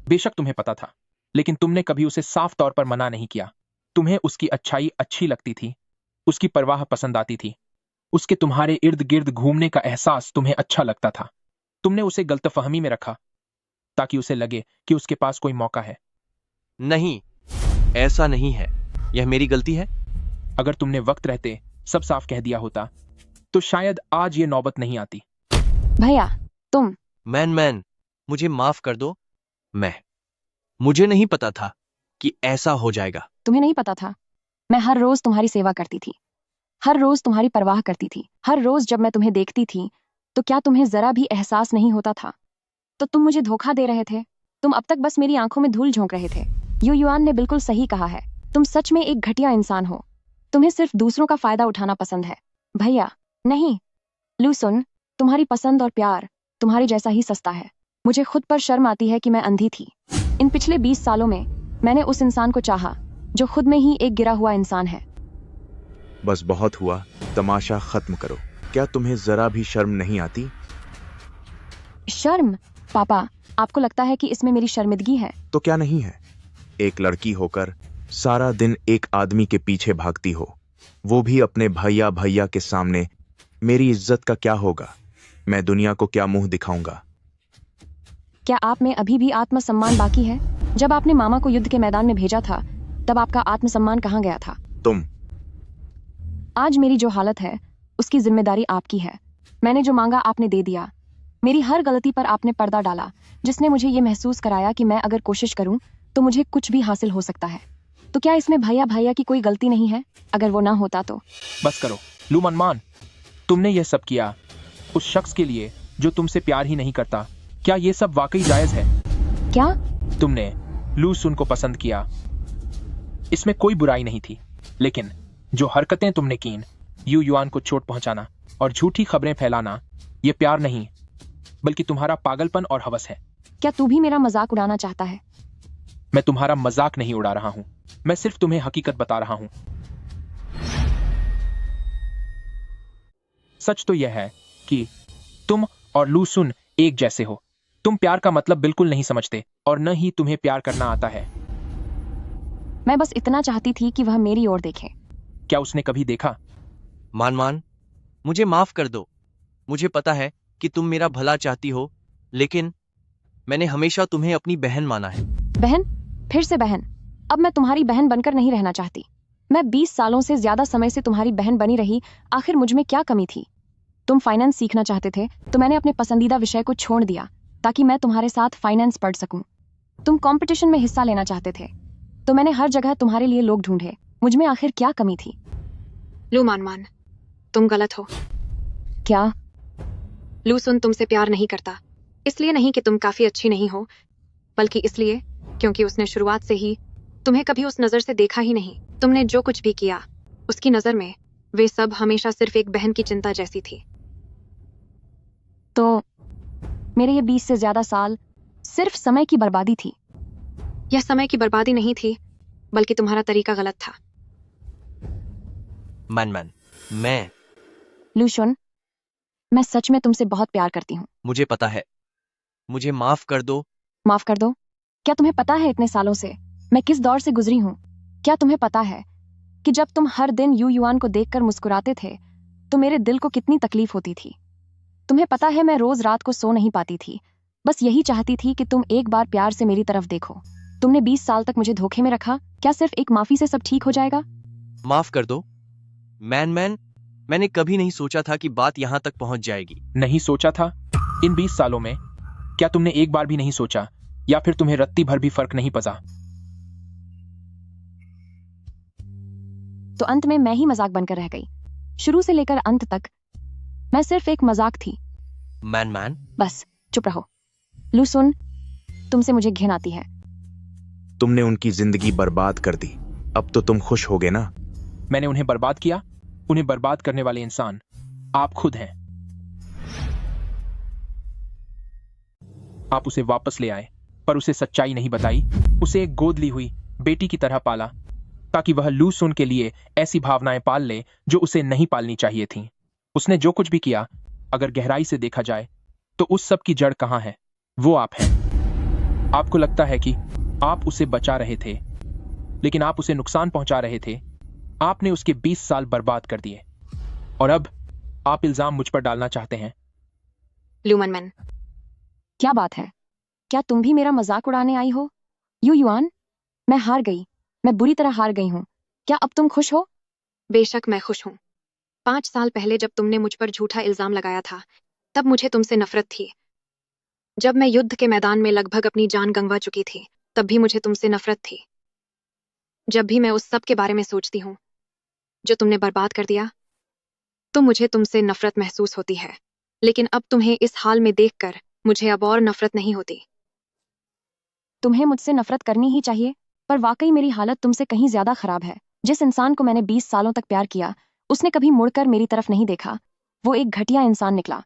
बेशक तुम्हें पता था, लेकिन तुमने कभी उसे साफ तौर पर मना नहीं किया। तुम्हें उसकी अच्छाई अच्छी लगती थी, उसकी परवाह पसंद आती थी, उसके तुम्हारे इर्द गिर्द घूमने का एहसास तुम्हें अच्छा लगता था। तुमने उसे गलतफहमी में रखा ताकि उसे लगे कि उसके पास कोई मौका है। नहीं, ऐसा नहीं है, यह मेरी गलती है। अगर तुमने वक्त रहते सब साफ कह दिया होता तो शायद आज ये नौबत नहीं आती। भैया, तुम मैन, मुझे माफ कर दो। मुझे नहीं पता था कि ऐसा हो जाएगा। तुम्हें नहीं पता था? मैं हर रोज तुम्हारी सेवा करती थी, हर रोज तुम्हारी परवाह करती थी। हर रोज जब मैं तुम्हें देखती थी तो क्या तुम्हें जरा भी एहसास नहीं होता था? तो तुम मुझे धोखा दे रहे थे। तुम अब तक बस मेरी आंखों में धूल झोंक रहे थे। यू युआन ने बिल्कुल सही कहा है, तुम सच में एक घटिया इंसान हो। तुम्हें सिर्फ दूसरों का फायदा उठाना पसंद है। भैया नहीं, लू सुन, तुम्हारी पसंद और प्यार तुम्हारे जैसा ही सस्ता है। मुझे खुद पर शर्म आती है कि मैं अंधी थी। इन पिछले 20 सालों में मैंने उस इंसान को चाहा जो खुद में ही एक गिरा हुआ इंसान है। बस बहुत हुआ, तमाशा खत्म करो। क्या तुम्हें जरा भी शर्म नहीं आती? शर्म? पापा, आपको लगता है कि इसमें मेरी शर्मिंदगी है? तो क्या नहीं है? एक लड़की होकर सारा दिन एक आदमी के पीछे भागती हो, वो भी अपने भैया के सामने। मेरी इज्जत का क्या होगा? मैं दुनिया को क्या मुंह दिखाऊंगा? क्या आप में अभी भी आत्मसम्मान बाकी है? जब आपने मामा को युद्ध के मैदान में भेजा था तब आपका आत्मसम्मान कहाँ गया था? तुम आज मेरी जो हालत है उसकी जिम्मेदारी आपकी है। मैंने जो मांगा आपने दे दिया। मेरी हर गलती पर आपने पर्दा डाला, जिसने मुझे ये महसूस कराया कि मैं अगर कोशिश करूं तो मुझे कुछ भी हासिल हो सकता है। तो क्या इसमें भैया की कोई गलती नहीं है? अगर वो ना होता तो? बस करो लू मनमान, तुमने यह सब किया उस शख्स के लिए जो तुमसे प्यार ही नहीं करता। क्या ये सब वाकई जायज है? क्या? तुमने लू सुन को पसंद किया, इसमें कोई बुराई नहीं थी, लेकिन जो हरकतें तुमने कीं, यू युआन को चोट पहुंचाना और झूठी खबरें फैलाना, ये प्यार नहीं बल्कि तुम्हारा पागलपन और हवस है। क्या तू भी मेरा मजाक उड़ाना चाहता है? मैं तुम्हारा मजाक नहीं उड़ा रहा हूं, मैं सिर्फ तुम्हें हकीकत बता रहा हूं। सच तो यह है कि तुम और लू सुन एक जैसे हो। तुम प्यार का मतलब बिल्कुल नहीं समझते और न ही तुम्हें प्यार करना आता है। मैं बस इतना चाहती थी कि वह मेरी ओर देखे। क्या उसने कभी देखा? मान, मुझे माफ कर दो। मुझे पता है कि तुम मेरा भला चाहती हो, लेकिन मैंने हमेशा तुम्हें अपनी बहन माना है। बहन? फिर से बहन? अब मैं तुम्हारी बहन बनकर नहीं रहना चाहती। मैं 20 सालों से ज्यादा समय से तुम्हारी बहन बनी रही, आखिर मुझ में क्या कमी थी? तुम फाइनेंस सीखना चाहते थे तो मैंने अपने पसंदीदा विषय को छोड़ दिया ताकि मैं तुम्हारे साथ फाइनेंस पढ़ सकूं। तुम कंपटीशन में हिस्सा लेना चाहते थे तो मैंने हर जगह तुम्हारे लिए लोग ढूंढे। मुझ में आखिर क्या कमी थी? लू मान, तुम गलत हो। क्या? लू सुन तुमसे प्यार नहीं करता, इसलिए नहीं कि तुम काफी अच्छी नहीं हो, बल्कि इसलिए क्योंकि उसने शुरुआत से ही तुम्हें कभी उस नजर से देखा ही नहीं। तुमने जो कुछ भी किया उसकी नजर में वे सब हमेशा सिर्फ एक बहन की चिंता जैसी थी। तो मेरे ये 20 से ज्यादा साल सिर्फ समय की बर्बादी थी? यह समय की बर्बादी नहीं थी, बल्कि तुम्हारा तरीका गलत था। मैं लूशन, मैं सच में तुमसे बहुत प्यार करती हूँ। मुझे पता है, मुझे माफ कर दो। माफ कर दो? क्या तुम्हें पता है इतने सालों से मैं किस दौर से गुजरी हूँ? क्या तुम्हें पता है कि जब तुम हर दिन यू युआन को देखकर मुस्कुराते थे तो मेरे दिल को कितनी तकलीफ होती थी। तुम्हें पता है मैं रोज रात को सो नहीं पाती थी, बस यही चाहती थी कि तुम एक बार प्यार से मेरी तरफ देखो। तुमने 20 साल तक मुझे धोखे में रखा, क्या सिर्फ एक माफी से सब ठीक हो जाएगा? माफ कर दो मैन, मैंने कभी नहीं सोचा था कि बात यहां तक पहुंच जाएगी। नहीं सोचा था? इन 20 सालों में क्या तुमने एक बार भी नहीं सोचा, या फिर तुम्हें रत्ती भर भी फर्क नहीं पड़ा? तो अंत में मैं ही मजाक बनकर रह गई। शुरू से लेकर अंत तक मैं सिर्फ एक मजाक थी। मैन बस चुप रहो। लू सुन, तुमसे मुझे घिन आती है। तुमने उनकी जिंदगी बर्बाद कर दी, अब तो तुम खुश होगे ना? मैंने उन्हें बर्बाद किया? उन्हें बर्बाद करने वाले इंसान आप खुद हैं। आप उसे वापस ले आए, पर उसे सच्चाई नहीं बताई। उसे एक गोद ली हुई बेटी की तरह पाला, ताकि वह लू सुन के लिए ऐसी भावनाएं पाल ले जो उसे नहीं पालनी चाहिए थीं। उसने जो कुछ भी किया, अगर गहराई से देखा जाए तो उस सब की जड़ कहां है? वो आप हैं। आपको लगता है कि आप उसे बचा रहे थे, लेकिन आप उसे नुकसान पहुंचा रहे थे। आपने उसके 20 साल बर्बाद कर दिए, और अब आप इल्जाम मुझ पर डालना चाहते हैं। लूमनमैन, क्या बात है? क्या तुम भी मेरा मजाक उड़ाने आई हो? यू युआन, मैं हार गई। मैं बुरी तरह हार गई हूं। क्या अब तुम खुश हो? बेशक मैं खुश हूँ। 5 साल पहले जब तुमने मुझ पर झूठा इल्जाम लगाया था, तब मुझे तुमसे नफरत थी। जब मैं युद्ध के मैदान में लगभग अपनी जान गंवा चुकी थी, तब भी मुझे तुमसे नफरत थी। जब भी मैं उस सब के बारे में सोचती हूँ जो तुमने बर्बाद कर दिया, तो मुझे तुमसे नफरत महसूस होती है। लेकिन अब तुम्हें इस हाल में देखकर मुझे अब और नफरत नहीं होती। तुम्हें मुझसे नफरत करनी ही चाहिए, पर वाकई मेरी हालत तुमसे कहीं ज्यादा खराब है। जिस इंसान को मैंने 20 सालों तक प्यार किया, उसने कभी मुड़कर मेरी तरफ नहीं देखा। वो एक घटिया इंसान निकला।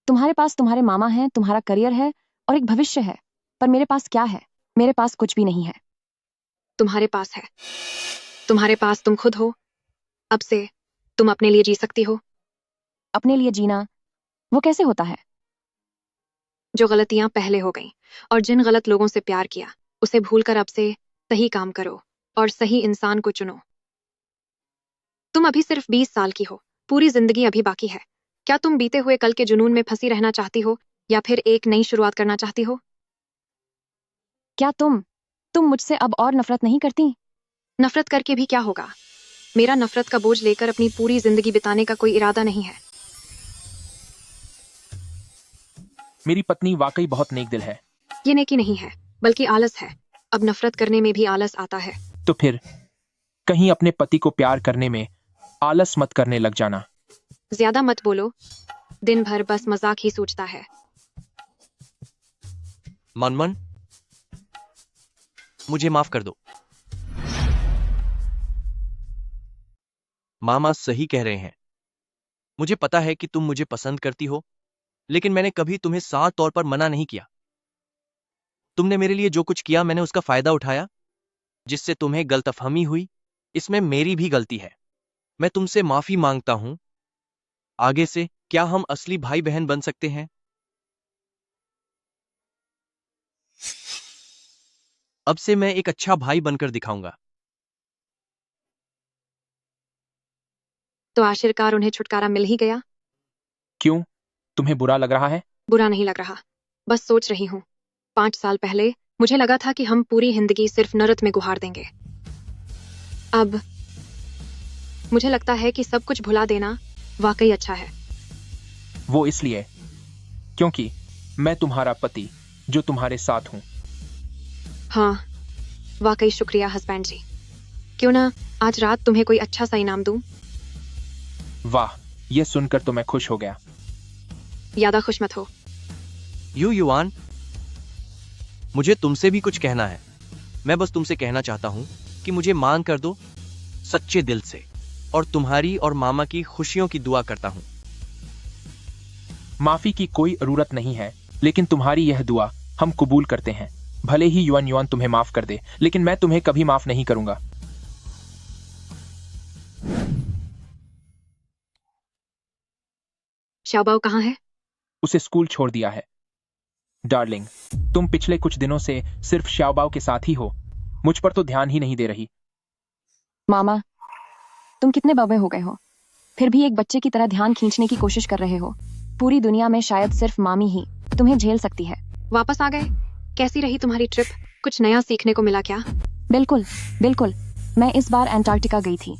तुम्हारे पास तुम्हारे मामा हैं, तुम्हारा करियर है और एक भविष्य है, पर मेरे पास क्या है? मेरे पास कुछ भी नहीं है। तुम्हारे पास है। तुम्हारे पास तुम खुद हो। अब से तुम अपने लिए जी सकती हो। अपने लिए जीना वो कैसे होता है? जो गलतियां पहले हो गईं और जिन गलत लोगों से प्यार किया, उसे भूलकर अब से सही काम करो और सही इंसान को चुनो। तुम अभी सिर्फ 20 साल की हो, पूरी जिंदगी अभी बाकी है। क्या तुम बीते हुए कल के जुनून में फंसी रहना चाहती हो, या फिर एक नई शुरुआत करना चाहती हो? क्या तुम मुझसे अब और नफरत नहीं करती? नफरत करके भी क्या होगा? मेरा नफरत का बोझ लेकर अपनी पूरी जिंदगी बिताने का कोई इरादा नहीं है। मेरी पत्नी वाकई बहुत नेक दिल है। ये नेकी नहीं है, बल्कि आलस है। अब नफरत करने में भी आलस आता है। तो फिर कहीं अपने पति को प्यार करने में आलस मत करने लग जाना। ज्यादा मत बोलो। दिन भर बस मजाक ही सोचता है। मनमन, मुझे माफ कर दो। मामा सही कह रहे हैं। मुझे पता है कि तुम मुझे पसंद करती हो, लेकिन मैंने कभी तुम्हें साफ तौर पर मना नहीं किया। तुमने मेरे लिए जो कुछ किया, मैंने उसका फायदा उठाया, जिससे तुम्हें गलतफहमी हुई। इसमें मेरी भी गलती है। मैं तुमसे माफी मांगता हूं। आगे से क्या हम असली भाई बहन बन सकते हैं? अब से मैं एक अच्छा भाई बनकर दिखाऊंगा। तो आखिरकार उन्हें छुटकारा मिल ही गया। क्यों? तुम्हें बुरा लग रहा है? बुरा नहीं लग रहा, बस सोच रही हूँ। 5 साल पहले मुझे लगा था कि हम पूरी जिंदगी सिर्फ नरक में गुहार देंगे। अब मुझे लगता है कि सब कुछ भुला देना वाकई अच्छा है। वो इसलिए क्योंकि मैं तुम्हारा पति जो तुम्हारे साथ हूं। हाँ, वाकई शुक्रिया हस्बैंड जी। क्यों ना आज रात तुम्हें कोई अच्छा सा इनाम दूं? वाह, ये सुनकर तो मैं खुश हो गया। ज्यादा खुश मत हो। यू युआन, मुझे तुमसे भी कुछ कहना है। मैं बस तुमसे कहना चाहता हूं कि मुझे मान कर दो, सच्चे दिल से, और तुम्हारी और मामा की खुशियों की दुआ करता हूं। माफी की कोई जरूरत नहीं है, लेकिन तुम्हारी यह दुआ हम कबूल करते हैं। भले ही युआन युआन तुम्हें माफ कर दे, लेकिन मैं तुम्हें कभी माफ नहीं करूंगा। शाओबाओ कहाँ है? उसे स्कूल छोड़ दिया है। डार्लिंग, तुम पिछले कुछ दिनों से सिर्फ श्याओबाओ के साथ ही हो, मुझ पर तो ध्यान ही नहीं दे रही। मामा, तुम कितने बड़े हो गए हो, फिर भी एक बच्चे की तरह ध्यान खींचने की कोशिश कर रहे हो। पूरी दुनिया में शायद सिर्फ मामी ही तुम्हें झेल सकती है। वापस आ गए? कैसी रही तुम्हारी ट्रिप? कुछ नया सीखने को मिला क्या? बिल्कुल बिल्कुल, मैं इस बार अंटार्कटिका गई थी।